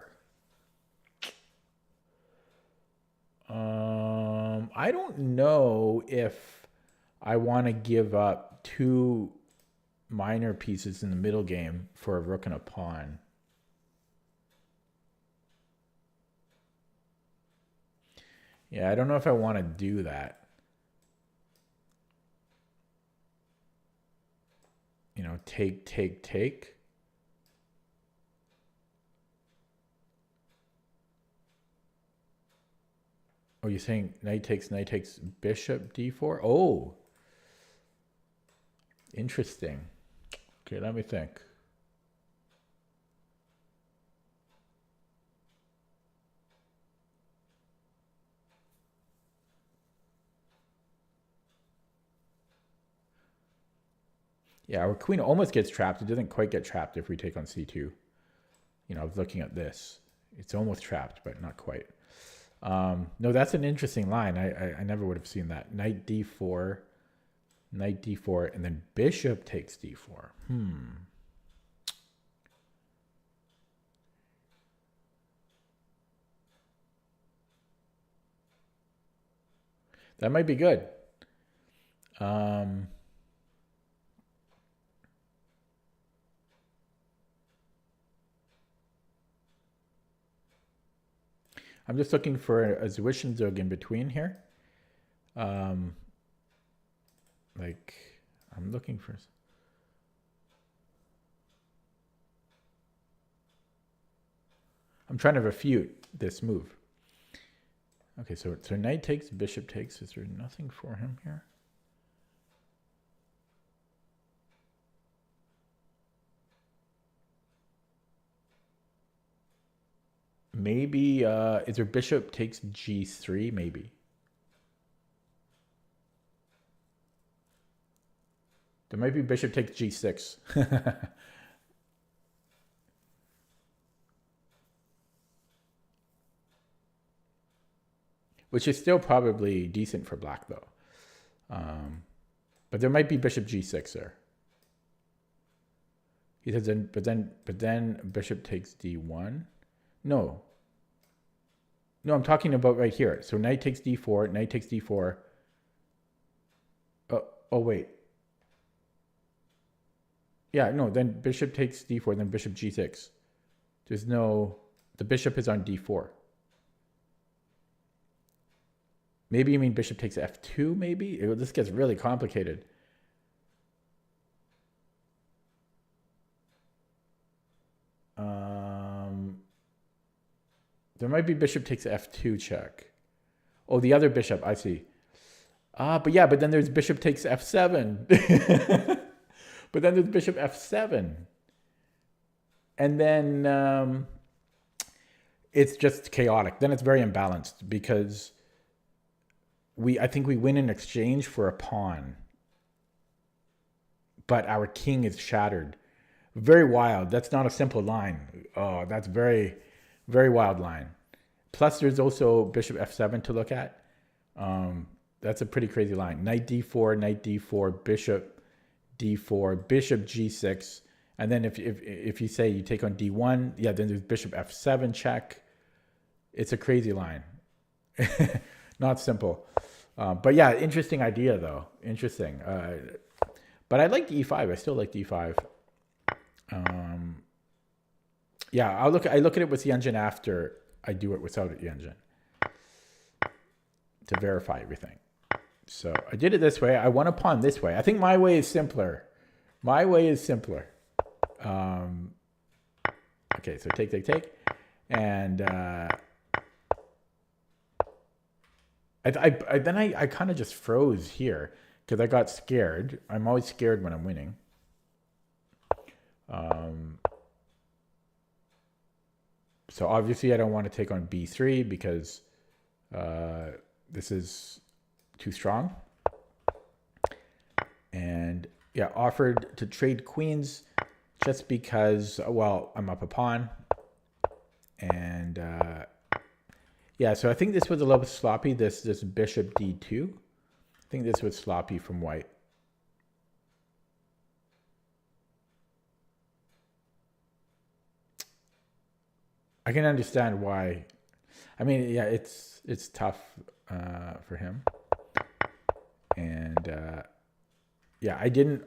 I don't know if I want to give up 2 minor pieces in the middle game for a rook and a pawn. Yeah, I don't know if I want to do that. You know, take. Oh, you're saying knight takes bishop D4? Oh, interesting. Okay, let me think. Yeah, our queen almost gets trapped. It doesn't quite get trapped if we take on c2. You know, I was looking at this. It's almost trapped, but not quite. No, that's an interesting line. I never would have seen that. Knight d4, knight d4, and then bishop takes d4. That might be good. I'm just looking for a Zwischenzug in between here. Like, I'm looking for... I'm trying to refute this move. Okay, so knight takes, bishop takes. Is there nothing for him here? Maybe, is there bishop takes g3? Maybe. There might be bishop takes g6. Which is still probably decent for black, though. But there might be bishop g6 there. He says, but then bishop takes d1. No. No, I'm talking about right here. So knight takes d4, knight takes d4. Oh, wait. Yeah, no, then bishop takes d4, then bishop g6. There's no... The bishop is on d4. Maybe you mean bishop takes f2, maybe? This gets really complicated. There might be bishop takes f2 check. Oh, the other bishop, I see. But yeah, but then there's bishop takes f7. But then there's bishop f7. And then it's just chaotic. Then it's very imbalanced because I think we win in exchange for a pawn. But our king is shattered. Very wild. That's not a simple line. Oh, that's very, very wild line. Plus, there's also bishop f7 to look at. That's a pretty crazy line. Knight d4, bishop d4, bishop g6. And then if you say you take on d1, yeah, then there's bishop f7 check. It's a crazy line. Not simple. But yeah, interesting idea, though. Interesting. But I like e5. I still like d5. Yeah, I look at it with the engine after I do it without the engine to verify everything. So I did it this way. I won a pawn this way. I think my way is simpler. My way is simpler. Okay, so take. And I kind of just froze here because I got scared. I'm always scared when I'm winning. So obviously I don't want to take on b3 because this is too strong. And yeah, offered to trade queens just because, well, I'm up a pawn. And yeah, so I think this was a little bit sloppy, this bishop d2. I think this was sloppy from white. I can understand why. I mean, yeah, it's tough for him. And yeah, I didn't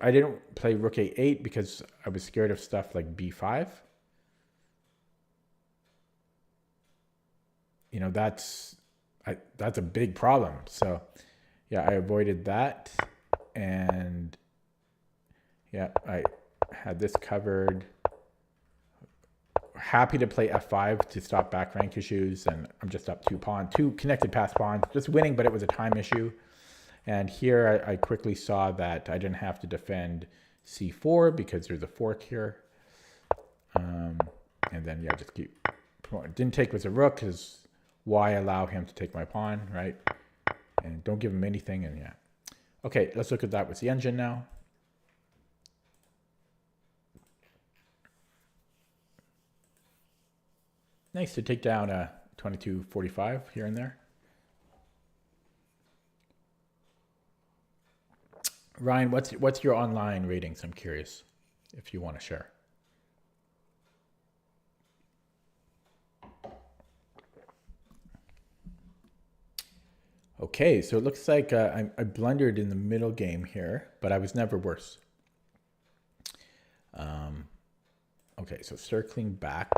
play rook a8 because I was scared of stuff like b5. You know, that's a big problem. So yeah, I avoided that. And yeah, I had this covered. Happy to play f5 to stop back rank issues, and I'm just up two connected pass pawns, just winning, but it was a time issue. And here I quickly saw that I didn't have to defend c4 because there's a fork here. And then yeah, just keep. Didn't take with a rook because why allow him to take my pawn, right? And don't give him anything. And yeah, okay, let's look at that with the engine now. Nice to take down a 2245 here and there. Ryan, what's your online ratings? I'm curious if you want to share. Okay, so it looks like I blundered in the middle game here, but I was never worse. Okay, so circling back.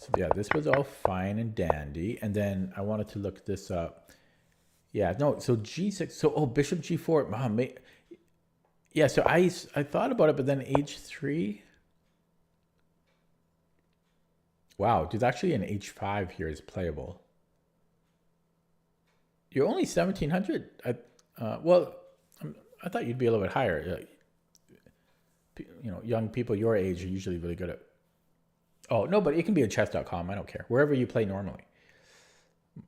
So yeah, this was all fine and dandy. And then I wanted to look this up. Yeah, no, so G6, so, oh, Bishop G4, yeah, so I thought about it, but then H3. Wow, there's actually an H5 here is playable. You're only 1700. Well, I thought you'd be a little bit higher. You know, young people your age are usually really good at. Oh no, but it can be at chess.com. I don't care. Wherever you play normally.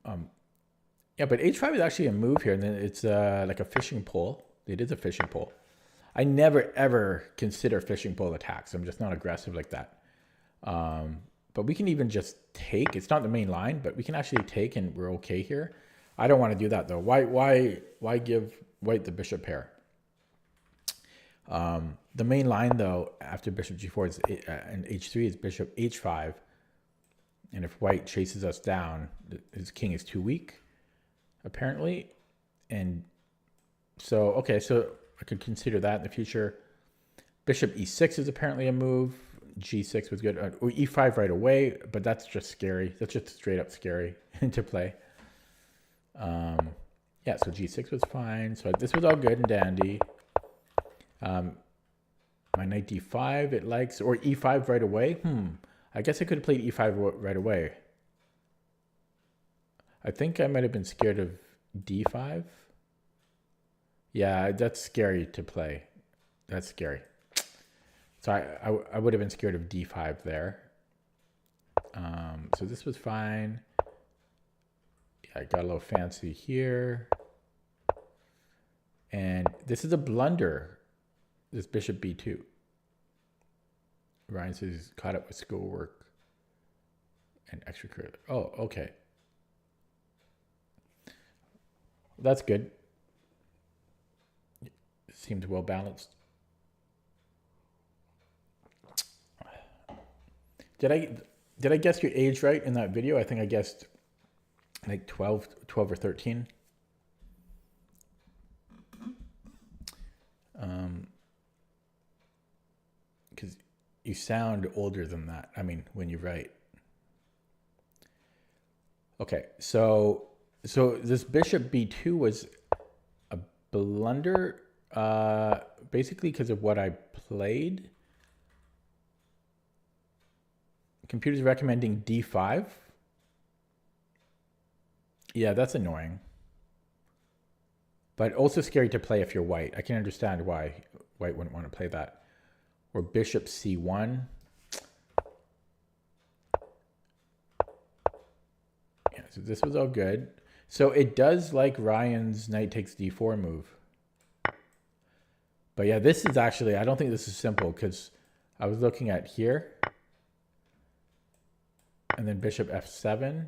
Yeah, but H5 is actually a move here, and then it's like a fishing pole. It is a fishing pole. I never ever consider fishing pole attacks. I'm just not aggressive like that. But we can even just take. It's not the main line, but we can actually take, and we're okay here. I don't want to do that though. Why give white the bishop pair? The main line though after bishop g4 is and h3 is bishop h5, and if white chases us down, his king is too weak, apparently, and so okay, so I could consider that in the future. Bishop e6 is apparently a move. G6 was good, or e5 right away, but that's just scary. That's just straight up scary to play. Yeah, so G6 was fine. So this was all good and dandy. My knight D5 it likes, or E5 right away. I guess I could have played E5 right away. I think I might have been scared of D5. Yeah, that's scary to play. That's scary. So I would have been scared of D5 there. So this was fine. I got a little fancy here. And this is a blunder, this bishop b2. Ryan says he's caught up with schoolwork and extracurricular. Oh, okay. That's good. Seems well balanced. Did I guess your age right in that video? I think I guessed like 12 or 13. Because you sound older than that. I mean, when you write. Okay, so this bishop b2 was a blunder, basically because of what I played. Computer's recommending d5. Yeah, that's annoying. But also scary to play if you're white. I can understand why white wouldn't want to play that. Or bishop c1. Yeah, so this was all good. So it does like Ryan's knight takes d4 move. But yeah, this is actually, I don't think this is simple because I was looking at here. And then bishop f7.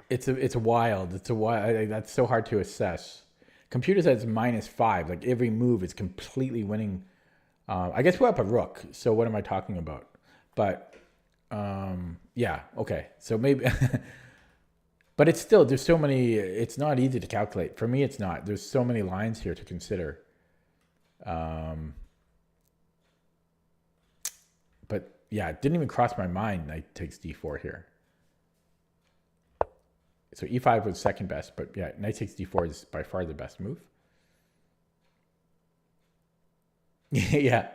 It's wild. That's so hard to assess. Computer says -5. Like every move is completely winning. I guess we're up a rook. So what am I talking about? But yeah, okay. So maybe, but it's still, there's so many, it's not easy to calculate. For me, it's not. There's so many lines here to consider. But yeah, it didn't even cross my mind knight takes d4 here. So e5 was second best, but yeah, knight takes d4 is by far the best move. Yeah.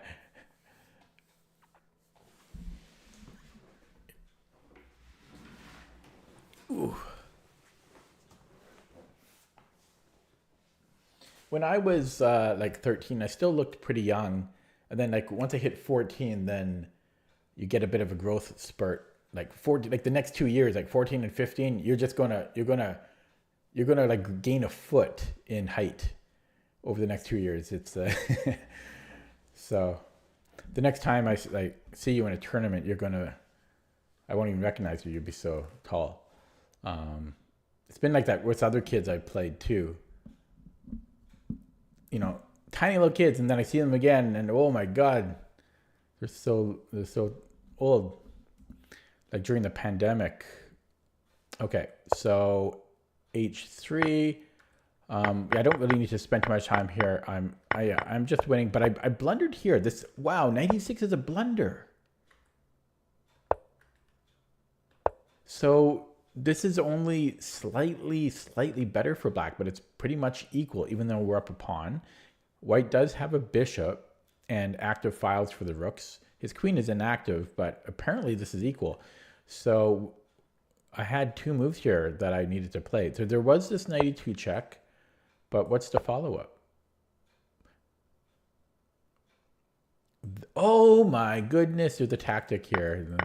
Ooh. When I was like 13, I still looked pretty young. And then like once I hit 14, then you get a bit of a growth spurt. Like 40, like the next 2 years, like 14 and 15, you're gonna like gain a foot in height over the next 2 years. It's so the next time I like see you in a tournament, I won't even recognize you. You'll be so tall. It's been like that with other kids I played too. You know, tiny little kids, and then I see them again, and oh my god, they're so old. Like during the pandemic. Okay, so H3. I don't really need to spend too much time here. I'm just winning, but I blundered here. Wow, 96 is a blunder. So this is only slightly better for black, but it's pretty much equal, even though we're up a pawn. White does have a bishop and active files for the rooks. His queen is inactive, but apparently this is equal. So I had two moves here that I needed to play. So there was this 92 check, but what's the follow-up? Oh my goodness, there's a tactic here.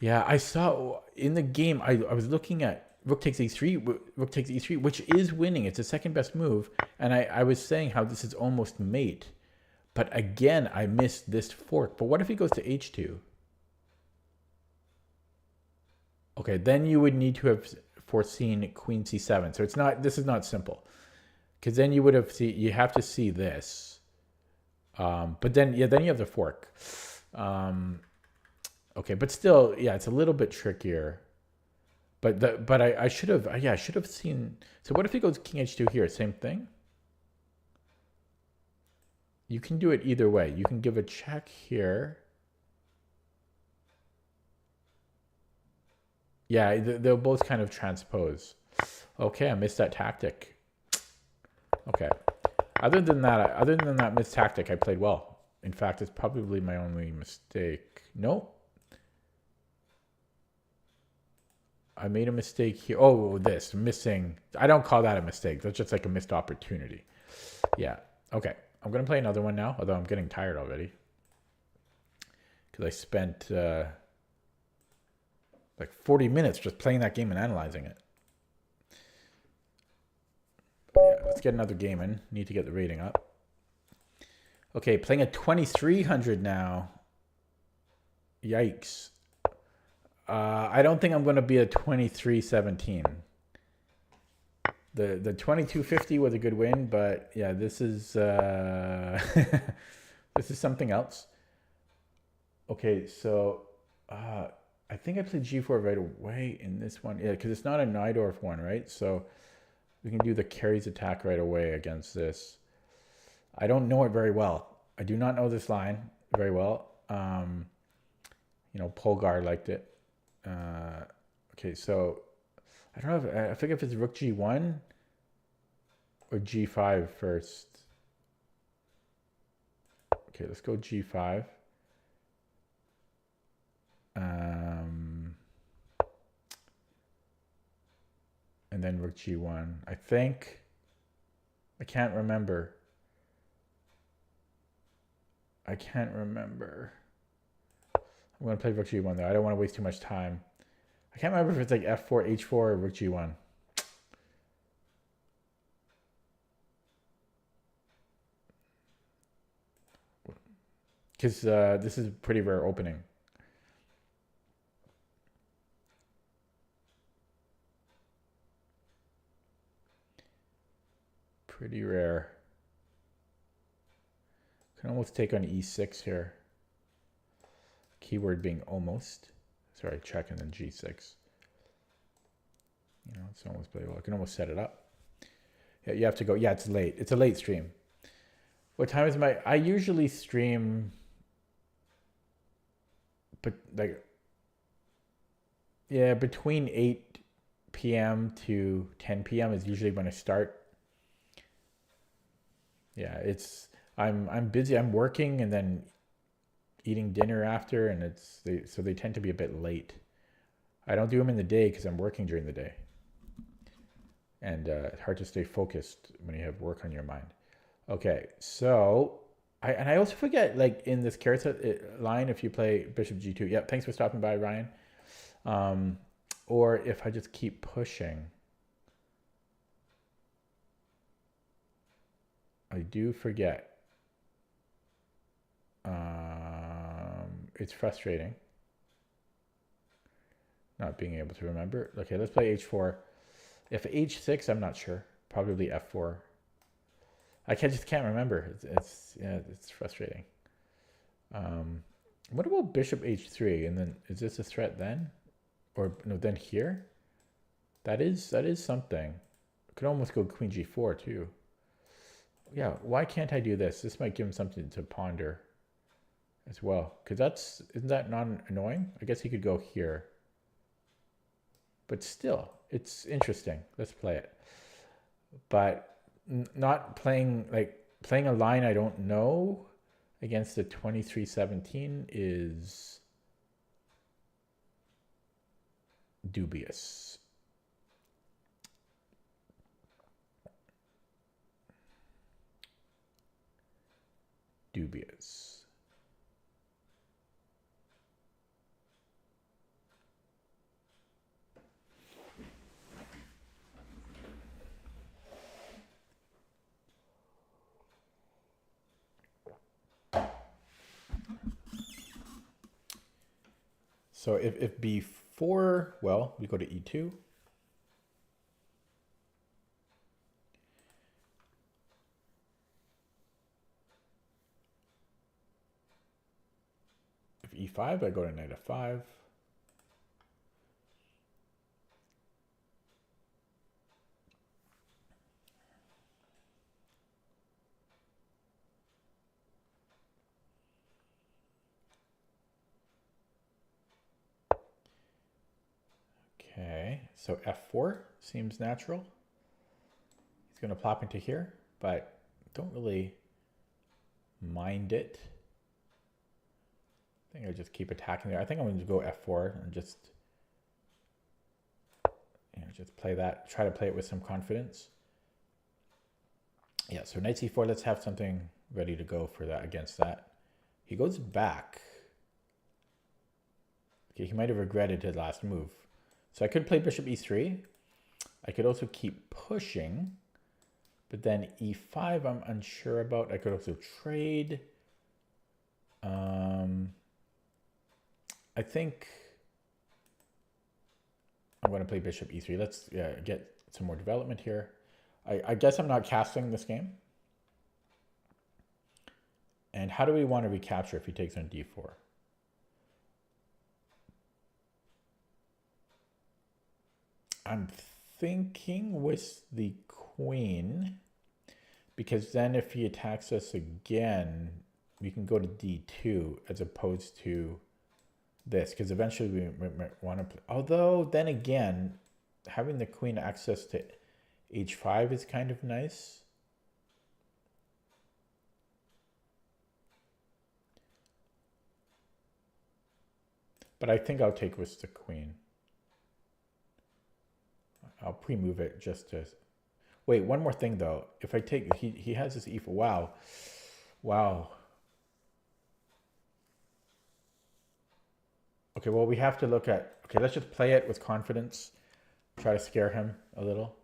Yeah, I saw in the game, I was looking at rook takes e3, rook takes e3, which is winning. It's the second best move. And I was saying how this is almost mate. But again, I missed this fork. But what if he goes to h2? Okay, then you would need to have foreseen queen c7. So this is not simple. Because then you would have you have to see this. But then you have the fork. Okay, but still, yeah, it's a little bit trickier. But I should have seen. So what if he goes king h2 here? Same thing? You can do it either way. You can give a check here. Yeah, they'll both kind of transpose. Okay, I missed that tactic. Okay. Other than that missed tactic, I played well. In fact, it's probably my only mistake. No. I made a mistake here. Oh, this missing. I don't call that a mistake. That's just like a missed opportunity. Yeah. Okay. I'm going to play another one now, although I'm getting tired already. Because I spent like 40 minutes just playing that game and analyzing it. Yeah, let's get another game in. Need to get the rating up. Okay, playing at 2300 now. Yikes. I don't think I'm going to be a 2317. The 2250 was a good win, but yeah, this is this is something else. Okay, so I think I played g4 right away in this one. Yeah, because it's not a Najdorf one, right? So we can do the carries attack right away against this. I don't know it very well. I do not know this line very well. You know, Polgar liked it. Okay, so I don't know if I forget if it's rook g1 or g5 first. Okay, let's go g5. And then rook g1. I think. I can't remember. I'm going to play rook g1 though. I don't want to waste too much time. I can't remember if it's like f4, h4, or rook g1. Because this is a pretty rare opening. Pretty rare. Can almost take on e6 here. Keyword being almost. Sorry, check and then g6. You know, it's almost playable. I can almost set it up. Yeah, you have to go. Yeah, it's late. It's a late stream. What time is I usually stream, but like, yeah, between 8 p.m. to 10 p.m. is usually when I start. Yeah, I'm busy. I'm working and then eating dinner after, and so they tend to be a bit late. I don't do them in the day because I'm working during the day, and it's hard to stay focused when you have work on your mind. Okay, so I also forget, like in this carousel line, if you play bishop g2. Yeah, thanks for stopping by, Ryan. Or if I just keep pushing. I do forget. It's frustrating not being able to remember. Okay, let's play h4. If h6, I'm not sure. Probably f4. Just can't remember. It's frustrating. What about bishop h3? And then is this a threat then? Or no, then here? That is something. Could almost go queen g4 too. Yeah, why can't I do this? This might give him something to ponder as well. Because isn't that not annoying? I guess he could go here. But still, it's interesting. Let's play it. But not playing, playing a line I don't know against the 2317 is dubious. Dubious. So if b4, well, we go to e2. If e5, I go to knight f5. Okay, so f4 seems natural. He's going to plop into here, but don't really mind it. I think I'll just keep attacking there. I think I'm going to go f4 and just play that, try to play it with some confidence. Yeah, so knight c4, let's have something ready to go for that, against that. He goes back. Okay, he might have regretted his last move. So I could play bishop e3. I could also keep pushing, but then e5 I'm unsure about. I could also trade. I think I'm going to play bishop e3. Let's get some more development here. I guess I'm not casting this game. And how do we want to recapture if he takes on d4? I'm thinking with the queen, because then if he attacks us again, we can go to d2 as opposed to this, because eventually we might want to play. Although then again, having the queen access to h5 is kind of nice. But I think I'll take with the queen. I'll pre-move it just to... Wait, one more thing though. If I take... He has this e4. Wow. Wow. Okay, well, we have to look at... Okay, let's just play it with confidence. Try to scare him a little.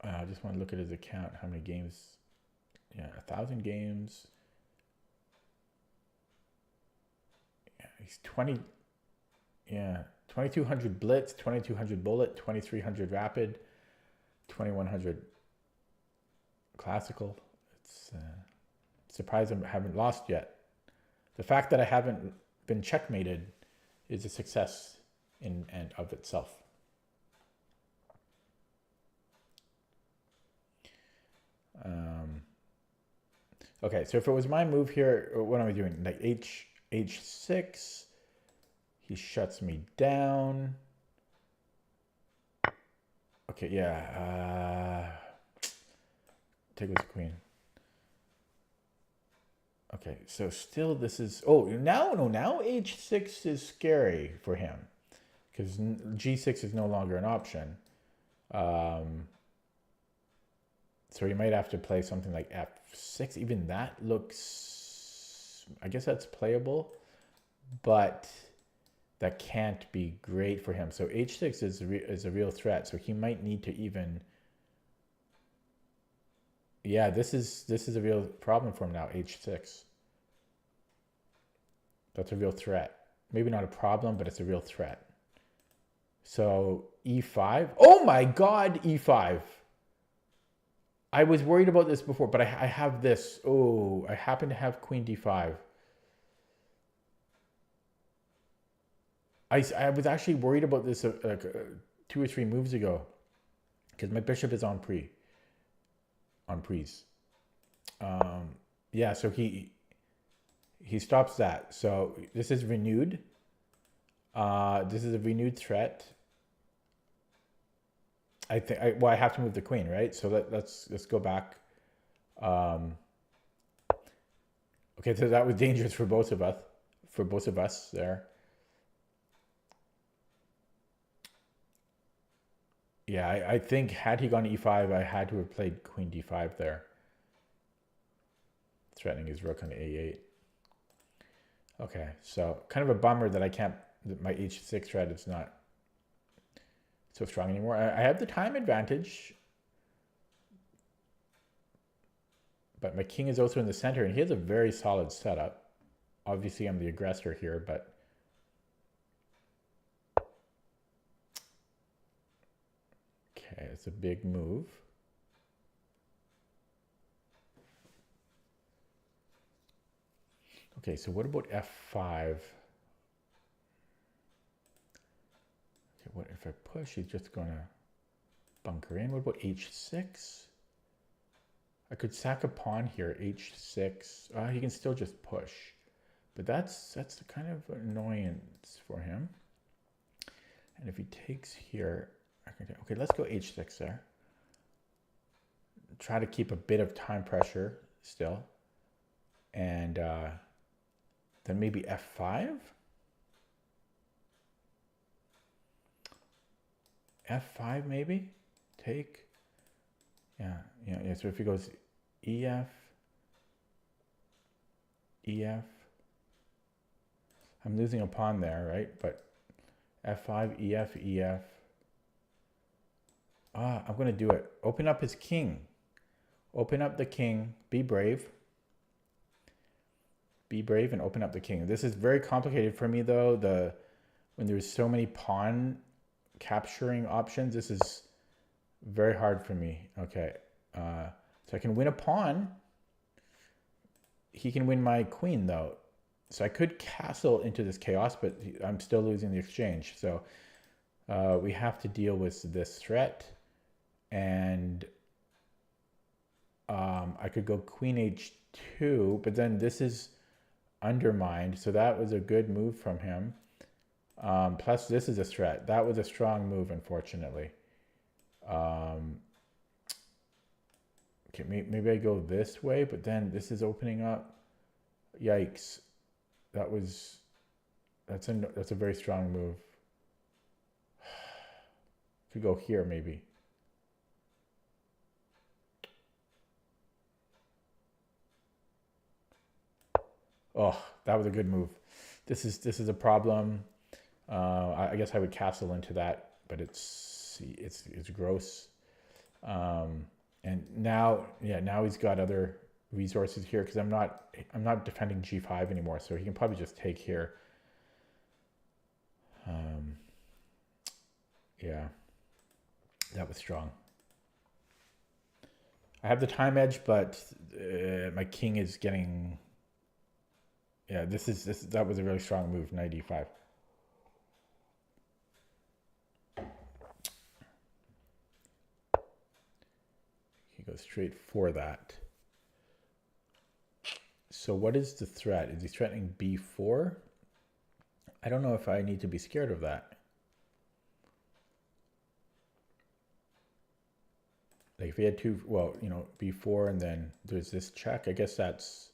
I just want to look at his account. How many games? Yeah, 1,000 games. Yeah, he's 20... Yeah, 2,200 blitz, 2,200 bullet, 2,300 rapid, 2,100 classical. It's surprised I haven't lost yet. The fact that I haven't been checkmated is a success in and of itself. Okay, so if it was my move here, what am I doing? Like h6. He shuts me down. Okay, yeah. Take with the queen. Okay, so still this is... Oh, now h6 is scary for him. Because g6 is no longer an option. So you might have to play something like f6. Even that looks... I guess that's playable. But... that can't be great for him. So h6 is a real threat. So he might need to even... Yeah, this is a real problem for him now. H6. That's a real threat. Maybe not a problem, but it's a real threat. So E5. Oh my God, E5. I was worried about this before, but I have this. Oh, I happen to have Queen D5. I was actually worried about this 2 or 3 moves ago because my bishop is on prise. Yeah, so he stops that. So this is renewed. This is a renewed threat. I think I have to move the queen, right? So let's go back. Okay, so that was dangerous for both of us there. Yeah, I think had he gone e5, I had to have played queen d5 there, threatening his rook on a8. Okay, so kind of a bummer that I can't, that my h6 threat is not so strong anymore. I have the time advantage, but my king is also in the center, and he has a very solid setup. Obviously, I'm the aggressor here, but okay, it's a big move. Okay, so what about f5? Okay, what if I push? He's just gonna bunker in. What about h6? I could sack a pawn here, h6. He can still just push, but that's the kind of annoyance for him. And if he takes here, okay, let's go h6 there. Try to keep a bit of time pressure still, and then maybe f5. f5 maybe, take. Yeah. So if he goes ef, I'm losing a pawn there, right? But f5, ef. I'm going to do it. Open up his king. Open up the king. Be brave. Be brave and open up the king. This is very complicated for me, though. When there's so many pawn capturing options, this is very hard for me. Okay. So I can win a pawn. He can win my queen, though. So I could castle into this chaos, but I'm still losing the exchange. So we have to deal with this threat. And I could go queen h2, but then this is undermined. So that was a good move from him. Plus this is a threat. That was a strong move, unfortunately. Okay, maybe I go this way, but then this is opening up. Yikes. That's a very strong move. If we go here, maybe. Oh, that was a good move. This is a problem. I guess I would castle into that, but it's gross. And now he's got other resources here because I'm not defending g5 anymore, so he can probably just take here. Yeah, that was strong. I have the time edge, but my king is getting. Yeah, that was a really strong move, knight e5. He goes straight for that. So what is the threat? Is he threatening b4? I don't know if I need to be scared of that. Like if he had b4 and then there's this check, I guess that's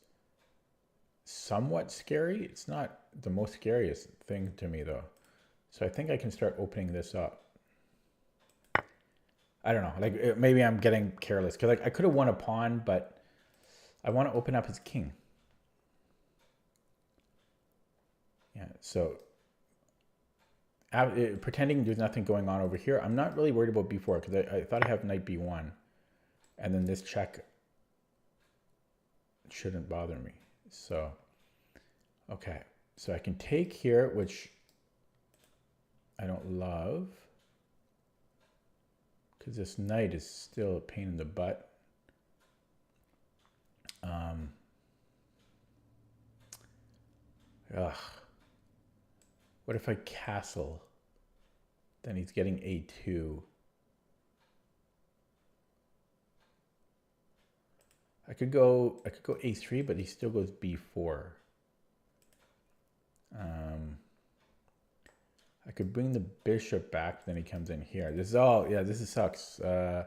somewhat scary. It's not the most scariest thing to me, though. So I think I can start opening this up. I don't know. Like maybe I'm getting careless because I could have won a pawn, but I want to open up his king. Yeah. So pretending there's nothing going on over here, I'm not really worried about b4 because I thought I have knight b1, and then this check shouldn't bother me. So, okay. So I can take here, which I don't love, because this knight is still a pain in the butt. Ugh. What if I castle? Then he's getting a2. I could go a3, but he still goes b4. I could bring the bishop back, then he comes in here. This is all, yeah, this sucks. Oh,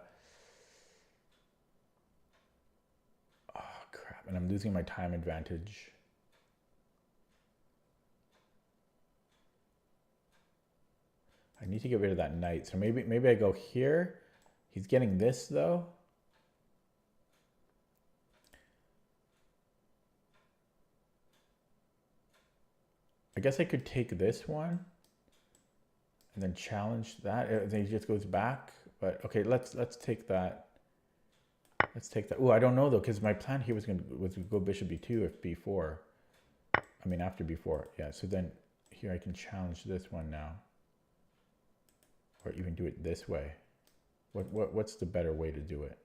crap. And I'm losing my time advantage. I need to get rid of that knight. So maybe I go here. He's getting this, though. I guess I could take this one and then challenge that. Then he just goes back. But okay, let's take that. Let's take that. Oh, I don't know though, because my plan here was to go bishop b2 if b4. I mean after b4. Yeah. So then here I can challenge this one now, or even do it this way. What's the better way to do it?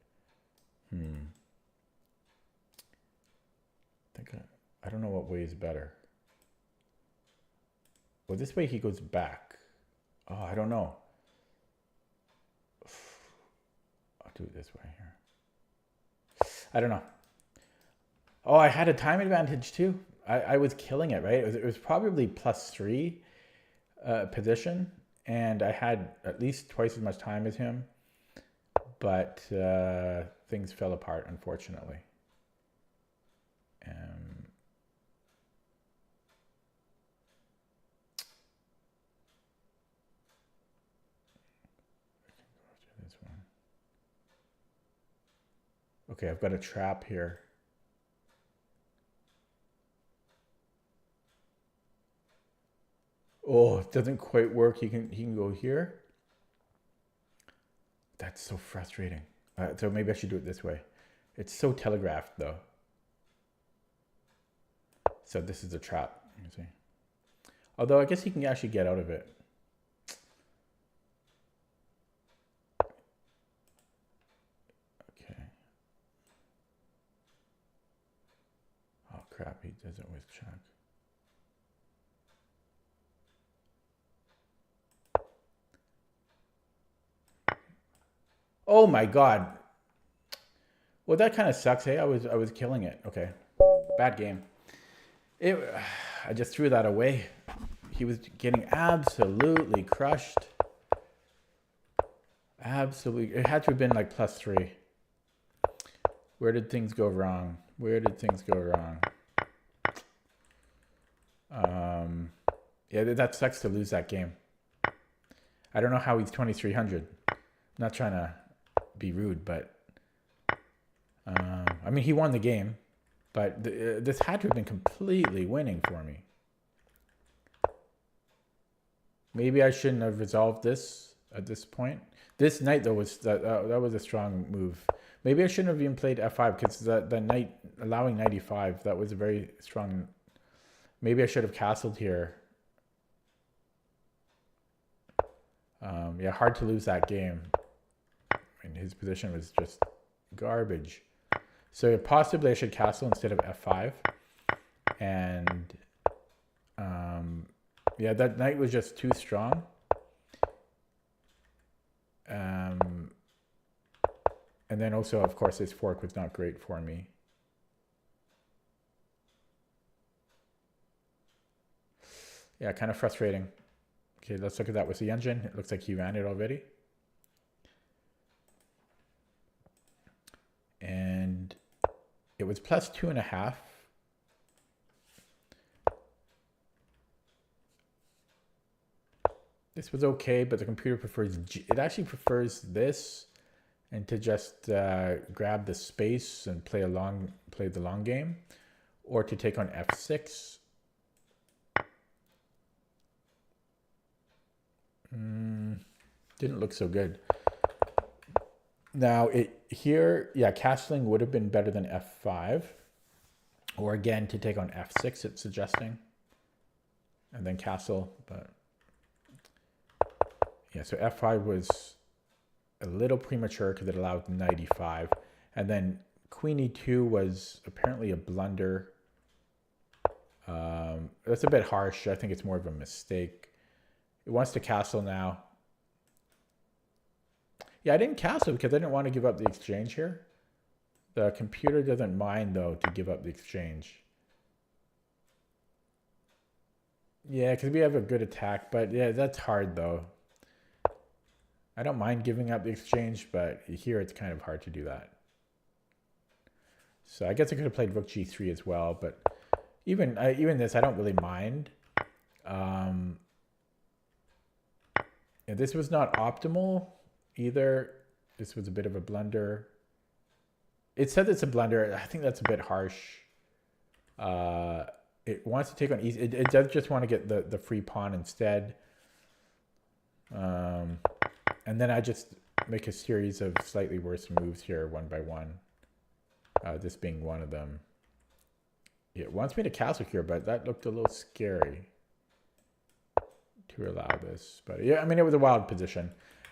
I don't know what way is better. Well, this way he goes back. Oh, I don't know. I'll do it this way here. I don't know. Oh, I had a time advantage too. I was killing it, right? It was probably +3 position, and I had at least twice as much time as him, but things fell apart, unfortunately. Okay, I've got a trap here. Oh, it doesn't quite work. He can go here. That's so frustrating. So maybe I should do it this way. It's so telegraphed though. So this is a trap, you see. Although I guess he can actually get out of it. Okay. Oh crap, he doesn't always check. Oh my god. Well, that kind of sucks. Hey, I was killing it. Okay. Bad game. I just threw that away. He was getting absolutely crushed. Absolutely. It had to have been like +3. Where did things go wrong? Where did things go wrong? Yeah, that sucks to lose that game. I don't know how he's 2,300. I'm not trying to be rude, but I mean, he won the game, but this had to have been completely winning for me. Maybe I shouldn't have resolved this at this point. This knight though was that was a strong move. Maybe I shouldn't have even played f5 because the knight allowing 95, that was a very strong. Maybe I should have castled here. Yeah, hard to lose that game. I mean, his position was just garbage. So possibly I should castle instead of f5. And yeah, that knight was just too strong. And then also, of course, his fork was not great for me. Yeah, kind of frustrating. Okay, let's look at that with the engine. It looks like he ran it already. And it was +2.5. This was okay, but the computer prefers, it actually prefers this and to just grab the space and play the long game, or to take on f6. Didn't look so good. Now here, yeah, castling would have been better than f5. Or again, to take on f6, it's suggesting. And then castle, but yeah, so f5 was a little premature because it allowed knight e5. And then queen e2 was apparently a blunder. That's a bit harsh. I think it's more of a mistake. It wants to castle now. Yeah, I didn't castle because I didn't want to give up the exchange here. The computer doesn't mind, though, to give up the exchange. Yeah, because we have a good attack, but yeah, that's hard, though. I don't mind giving up the exchange, but here it's kind of hard to do that. So I guess I could have played rook g3 as well, but even this, I don't really mind. And this was not optimal either. This was a bit of a blunder. It says it's a blunder. I think that's a bit harsh. It wants to take on easy. It does just want to get the free pawn instead. And then I just make a series of slightly worse moves here, one by one. This being one of them. It wants me to castle here, but that looked a little scary to allow this. But yeah, I mean, it was a wild position,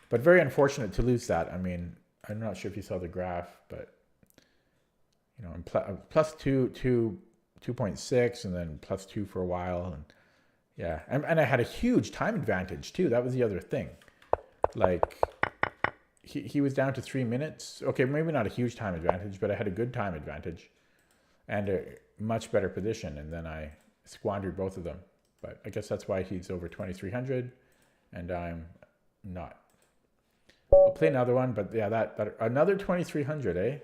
but very unfortunate to lose that. I mean, I'm not sure if you saw the graph, but you know, plus 2.6, and then plus 2 for a while, and yeah, and I had a huge time advantage too. That was the other thing. Like he was down to 3 minutes. Okay, maybe not a huge time advantage, but I had a good time advantage and a much better position, and then I squandered both of them. But I guess that's why he's over 2,300 and I'm not. I'll play another one, but yeah, that another 2,300, eh?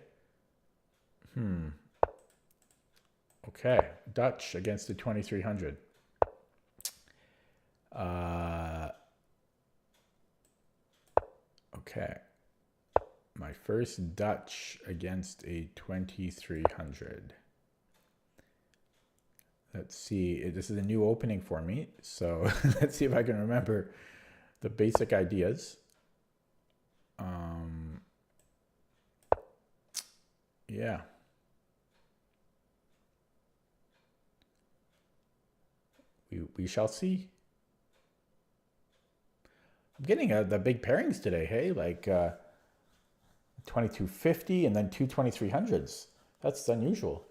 Okay, Dutch against the 2,300. Okay, my first Dutch against a 2,300. Let's see, this is a new opening for me, so let's see if I can remember the basic ideas. Yeah. We shall see. I'm getting the big pairings today, hey? Like 2250 and then two 2300s. That's unusual.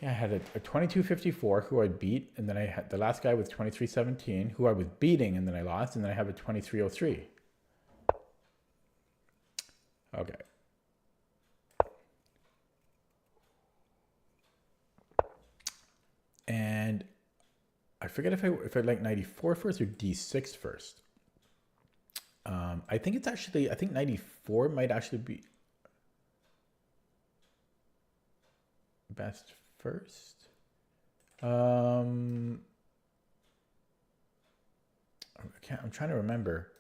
Yeah, I had a 2254 who I beat, and then I had the last guy with 2317 who I was beating, and then I lost, and then I have a 2303. Okay. And I forget if I like 94 first or d6 first. I think it's actually, I think 94 might actually be best first. I'm trying to remember.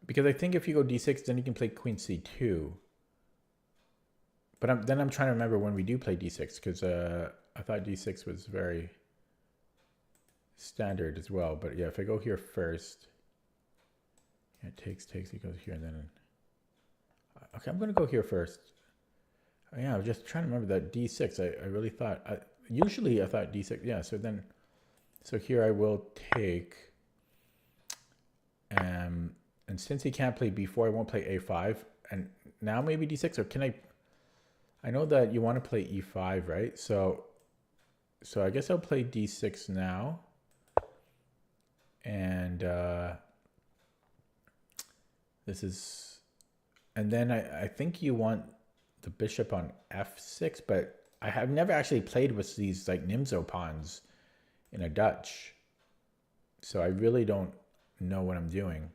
Because I think if you go d6, then you can play queen c2. But then I'm trying to remember when we do play d6, because I thought d6 was very standard as well. But yeah, if I go here first, yeah, it takes, it goes here, and then... Okay, I'm going to go here first. Yeah, I was just trying to remember that d6. I really thought... usually I thought d6, yeah, so then... So here I will take... and since he can't play b4, I won't play a5. And now maybe d6, or can I... I know that you want to play e5, right? So I guess I'll play d6 now. And this is... And then I think you want the bishop on f6, but I have never actually played with these like Nimzo pawns in a Dutch. So I really don't know what I'm doing.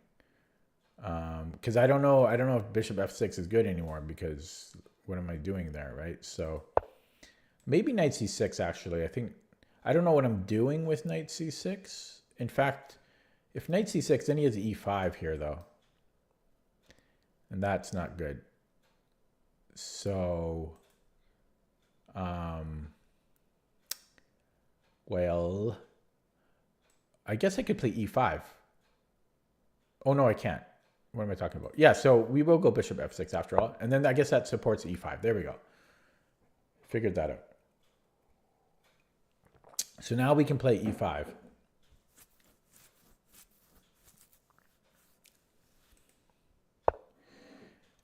Because I don't know if bishop f6 is good anymore, because what am I doing there, right? So maybe knight c6 actually. I don't know what I'm doing with knight c6. In fact, if knight c6, then he has e5 here though. And that's not good. So, well, I guess I could play e5. Oh no, I can't. What am I talking about? Yeah, so we will go bishop f6 after all. And then I guess that supports e5. There we go. Figured that out. So now we can play e5.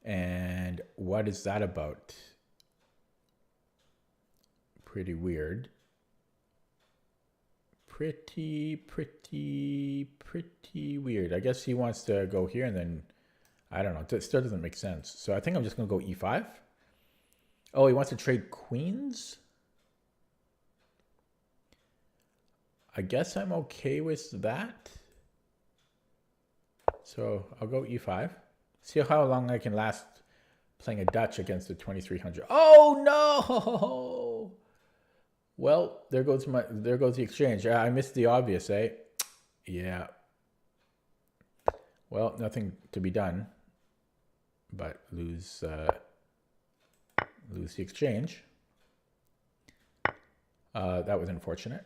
And what is that about? Pretty weird. Pretty weird. I guess he wants to go here and then, I don't know. It still doesn't make sense. So I think I'm just going to go e5. Oh, he wants to trade queens? I guess I'm okay with that. So I'll go e5. See how long I can last playing a Dutch against the 2300. Oh no! Well, there goes the exchange. I missed the obvious, eh? Yeah. Well, nothing to be done, but lose the exchange. That was unfortunate.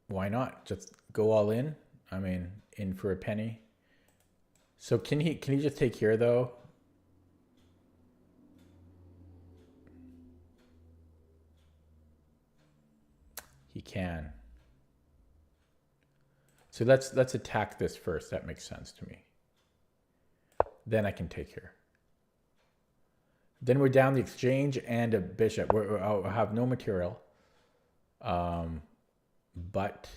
Why not just go all in? I mean, in for a penny. So can he just take here though? He can. So let's attack this first. That makes sense to me. Then I can take here. Then we're down the exchange and a bishop. I'll have no material. But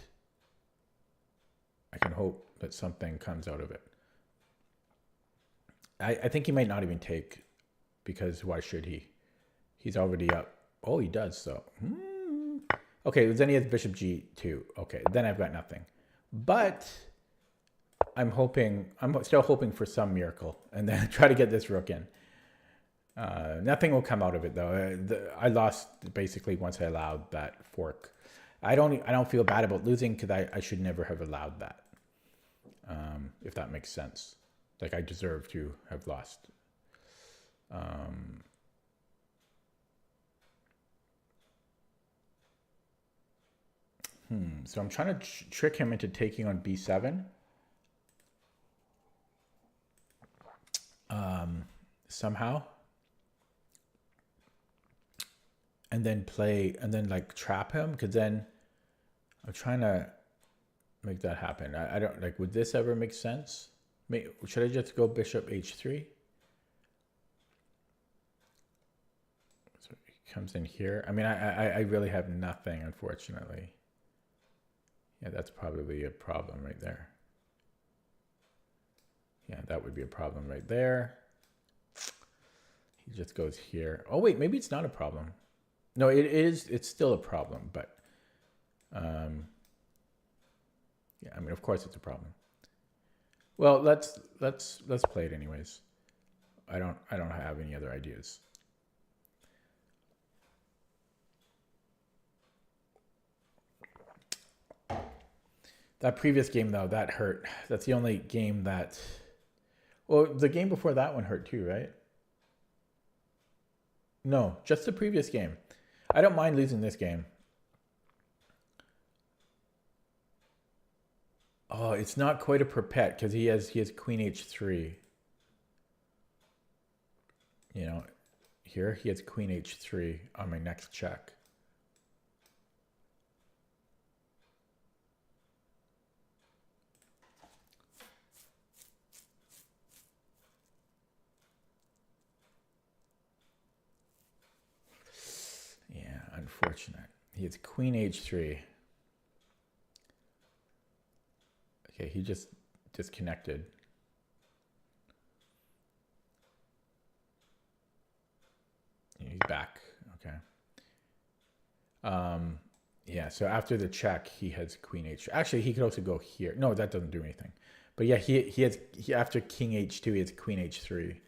I can hope that something comes out of it. I think he might not even take, because why should he? He's already up. Oh, he does, so. Okay, then he has bishop g2. Okay, then I've got nothing. But I'm still hoping for some miracle, and then try to get this rook in. Nothing will come out of it though. I lost basically once I allowed that fork. I don't feel bad about losing because I should never have allowed that. If that makes sense. Like I deserve to have lost. So I'm trying to trick him into taking on b7. Somehow. And then like trap him, because then I'm trying to make that happen. I don't like, would this ever make sense? Should I just go bishop h3? So he comes in here. I mean, I really have nothing, unfortunately. Yeah, that's probably a problem right there. Yeah, that would be a problem right there. He just goes here. Oh wait, maybe it's not a problem. No, it is. It's still a problem, but yeah, I mean, of course it's a problem. Well, let's play it anyways. I don't have any other ideas. That previous game though, that hurt. That's the only game that. Well, the game before that one hurt too, right? No, just the previous game. I don't mind losing this game. Oh, it's not quite a perpet because he has queen h3. You know, here he has queen h3 on my next check. Yeah, unfortunate. He has queen h3. Okay, he just disconnected. He's back. Okay. Yeah, so after the check, he has queen h. Actually, he could also go here. No, that doesn't do anything. But yeah, he after king h2, he has queen h3.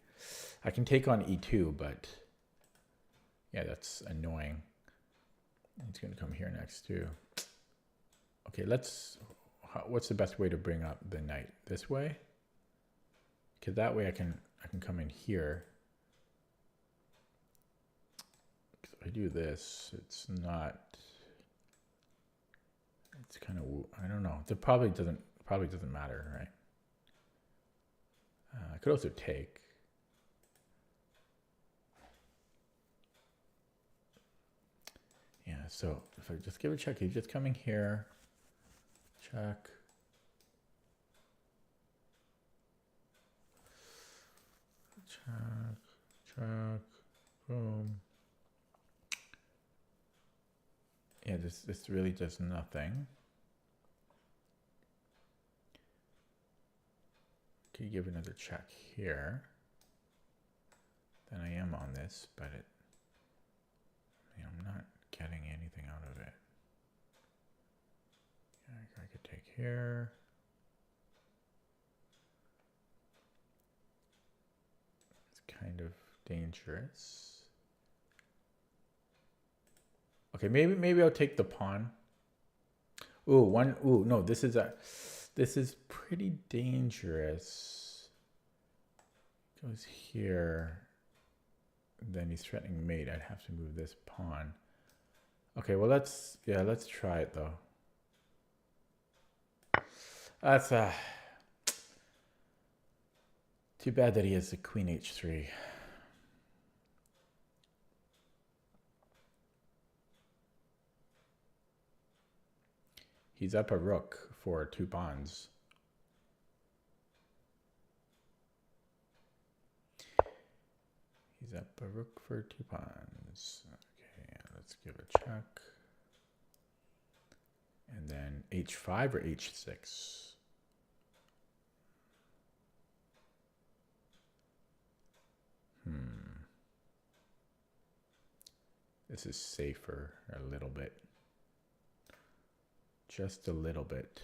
I can take on e2, but yeah, that's annoying. He's going to come here next too. Okay, what's the best way to bring up the knight? This way? Because that way I can come in here. If I do this, it's kind of, I don't know. It probably doesn't matter, right? I could also take. Yeah, so if I just give it a check, he's just coming here. Check. Check. Boom. Yeah, this really does nothing. Can you give another check here? Then I am on this, but I'm not getting anything out of it. I could take here. It's kind of dangerous. Okay, maybe I'll take the pawn. Ooh, no, this is pretty dangerous. Goes here. Then he's threatening mate. I'd have to move this pawn. Okay, well let's try it though. That's too bad that he has the queen h3. He's up a rook for 2 pawns. He's up a rook for 2 pawns. Okay, let's give a check. And then h5 or h6? This is safer a little bit. Just a little bit.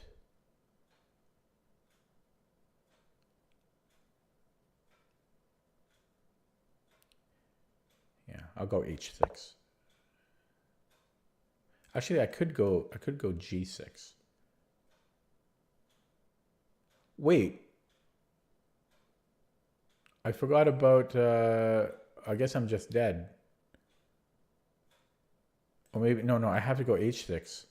Yeah, I'll go h6. Actually, I could go g6. Wait. I forgot about I guess I'm just dead. Or maybe no, I have to go h6.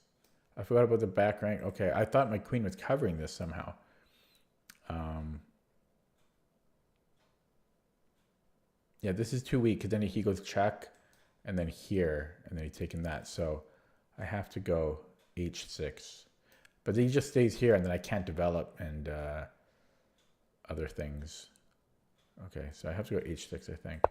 I forgot about the back rank. Okay, I thought my queen was covering this somehow. Yeah, this is too weak because then he goes check and then here and then he's taking that. So I have to go h6. But he just stays here and then I can't develop and other things. Okay, so I have to go h6, I think.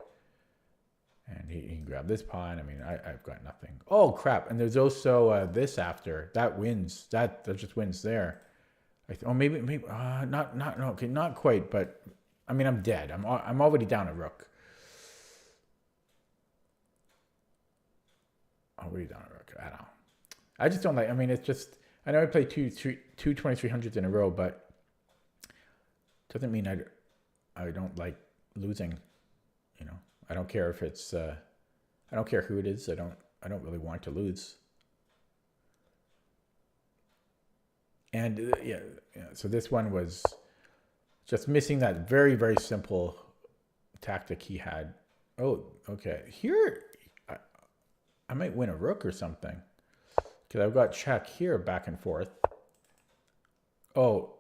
And he can grab this pawn. I mean, I've got nothing. Oh, crap. And there's also this after. That wins. That just wins there. Maybe not quite, but I mean, I'm dead. I'm already down a rook. Already down a rook. I don't know. I just don't like, I mean, it's just, I know I play two 2300s in a row, but doesn't mean I don't like losing, you know. I don't care if it's I don't care who it is. I don't really want to lose. And yeah, so this one was just missing that very, very simple tactic he had. Oh, okay. Here I might win a rook or something. Because I've got check here back and forth. Oh,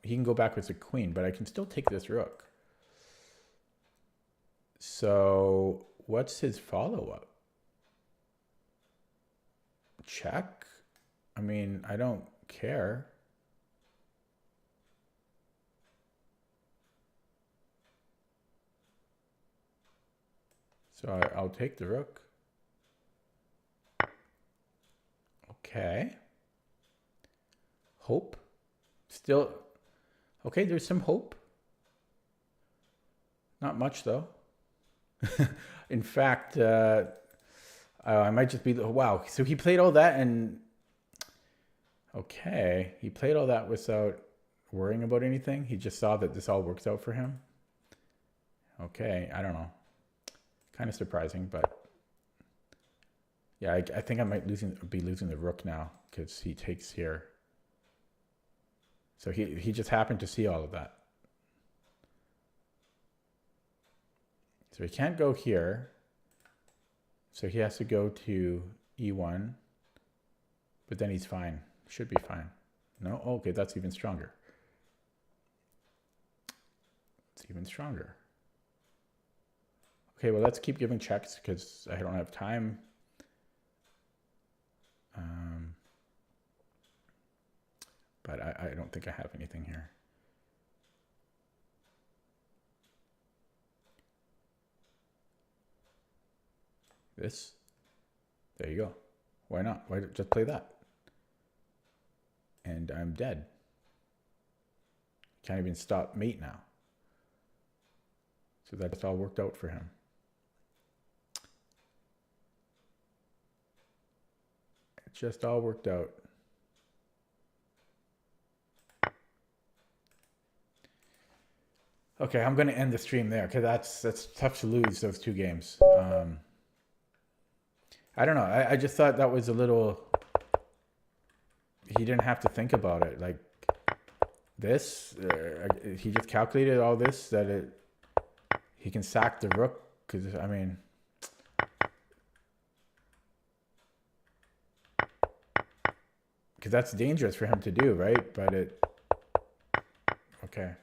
he can go back with the queen, but I can still take this rook. So what's his follow-up? Check? I mean, I don't care. So I'll take the rook. Okay. Hope. Still. Okay, there's some hope. Not much, though. In fact, I might just be, wow. So he played all that and, okay. He played all that without worrying about anything. He just saw that this all works out for him. Okay, I don't know. Kind of surprising, but yeah, I think I might be losing the rook now because he takes here. So he just happened to see all of that. So he can't go here. So he has to go to e1. But then he's fine. Should be fine. No? Okay, that's even stronger. It's even stronger. Okay, well, let's keep giving checks because I don't have time. but I don't think I have anything here. This? There you go. Why not? Why just play that? And I'm dead. Can't even stop mate now. So that's all worked out for him. It just all worked out. Okay, I'm going to end the stream there because that's tough to lose those two games. I don't know. I just thought that was a little. He didn't have to think about it. Like this, he just calculated all this that he can sack the rook. Because I mean, because that's dangerous for him to do, right? But okay.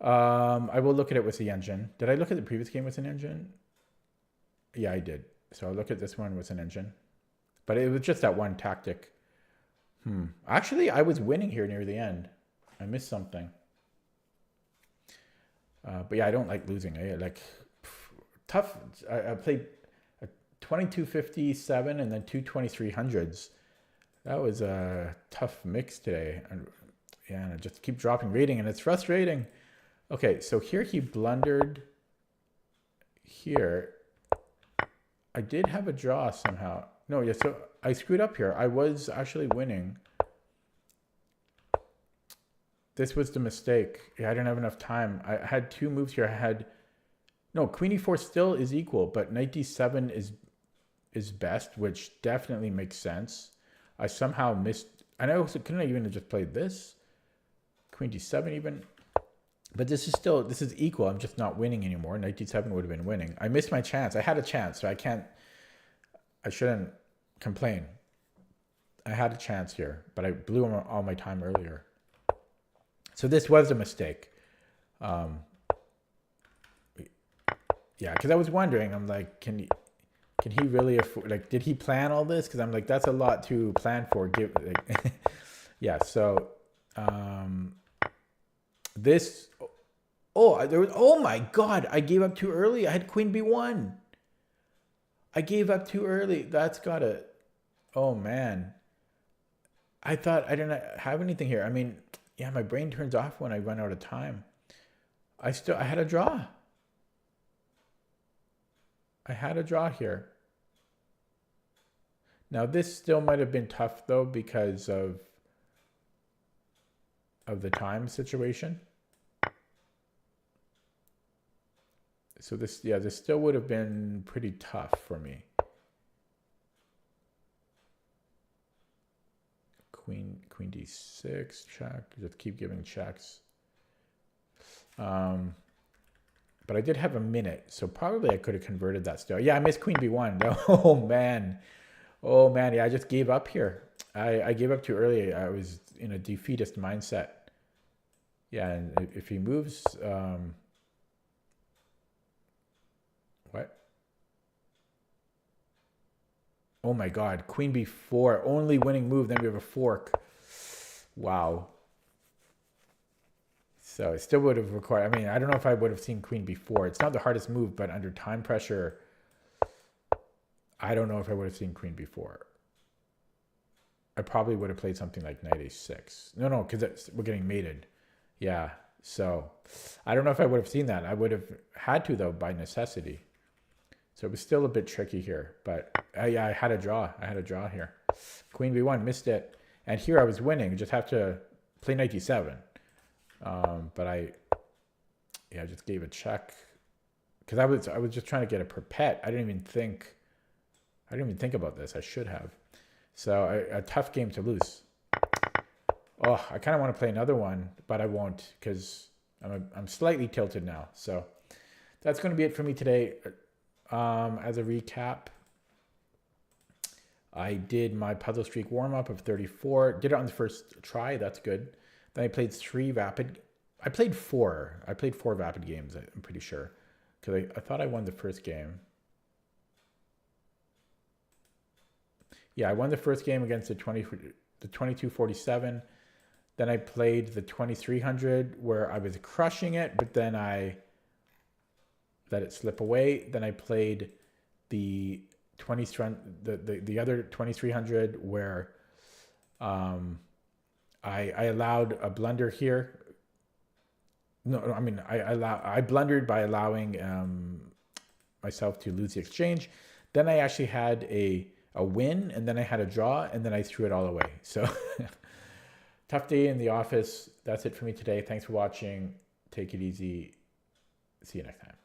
I will look at it with the engine. Did I look at the previous game with an engine? Yeah, I did. So I'll look at this one with an engine. But it was just that one tactic. Actually, I was winning here near the end. I missed something. But yeah, I don't like losing. Tough. I played a 2257 and then two 2300s. That was a tough mix today. And I just keep dropping rating and it's frustrating. Okay, so here he blundered. Here, I did have a draw somehow. No, yeah, so I screwed up here. I was actually winning. This was the mistake. Yeah, I didn't have enough time. I had two moves here. No, queen e4 still is equal, but knight d7 is best, which definitely makes sense. I somehow missed, and I also couldn't even have just played this. Queen d7 even. But this is equal. I'm just not winning anymore. Knight d7 would have been winning. I missed my chance. I had a chance, so I shouldn't complain. I had a chance here, but I blew all my time earlier. So this was a mistake. Yeah, because I was wondering, I'm like, can he really afford, like, did he plan all this? Because I'm like, that's a lot to plan for. Yeah, so this, oh my God, I gave up too early. I had queen b1. I gave up too early. That's gotta, oh man. I thought I didn't have anything here. I mean, yeah, my brain turns off when I run out of time. I had a draw. I had a draw here. Now this still might have been tough though because of the time situation. So this still would have been pretty tough for me. Queen d6 check. Just keep giving checks. But I did have a minute, so probably I could have converted that still. Yeah, I missed queen b1. Oh man. Yeah, I just gave up here. I gave up too early. I was in a defeatist mindset. Yeah, and if he moves, what? Oh my God, queen b4, only winning move. Then we have a fork. Wow. So it still would have required, I mean, I don't know if I would have seen queen b4. It's not the hardest move, but under time pressure, I don't know if I would have seen queen b4. I probably would have played something like knight a6. No, because we're getting mated. Yeah, so I don't know if I would have seen that. I would have had to, though, by necessity. So it was still a bit tricky here. But yeah, I had a draw. I had a draw here. Queen b1, missed it. And here I was winning. Just have to play knight d7. But I just gave a check. Because I was just trying to get a perpet. I didn't even think about this. I should have. So a tough game to lose. Oh, I kind of want to play another one, but I won't because I'm slightly tilted now. So that's going to be it for me today. As a recap, I did my puzzle streak warm-up of 34. Did it on the first try. That's good. Then I played 3 Vapid. I played 4. I played 4 Vapid games, I'm pretty sure. Because I thought I won the first game. Yeah, I won the first game against the 2247. Then I played the 2300 where I was crushing it, but then I let it slip away. Then I played the the other 2300 where I allowed a blunder here. No, I mean I blundered by allowing myself to lose the exchange. Then I actually had a win, and then I had a draw, and then I threw it all away. So tough day in the office. That's it for me today. Thanks for watching. Take it easy. See you next time.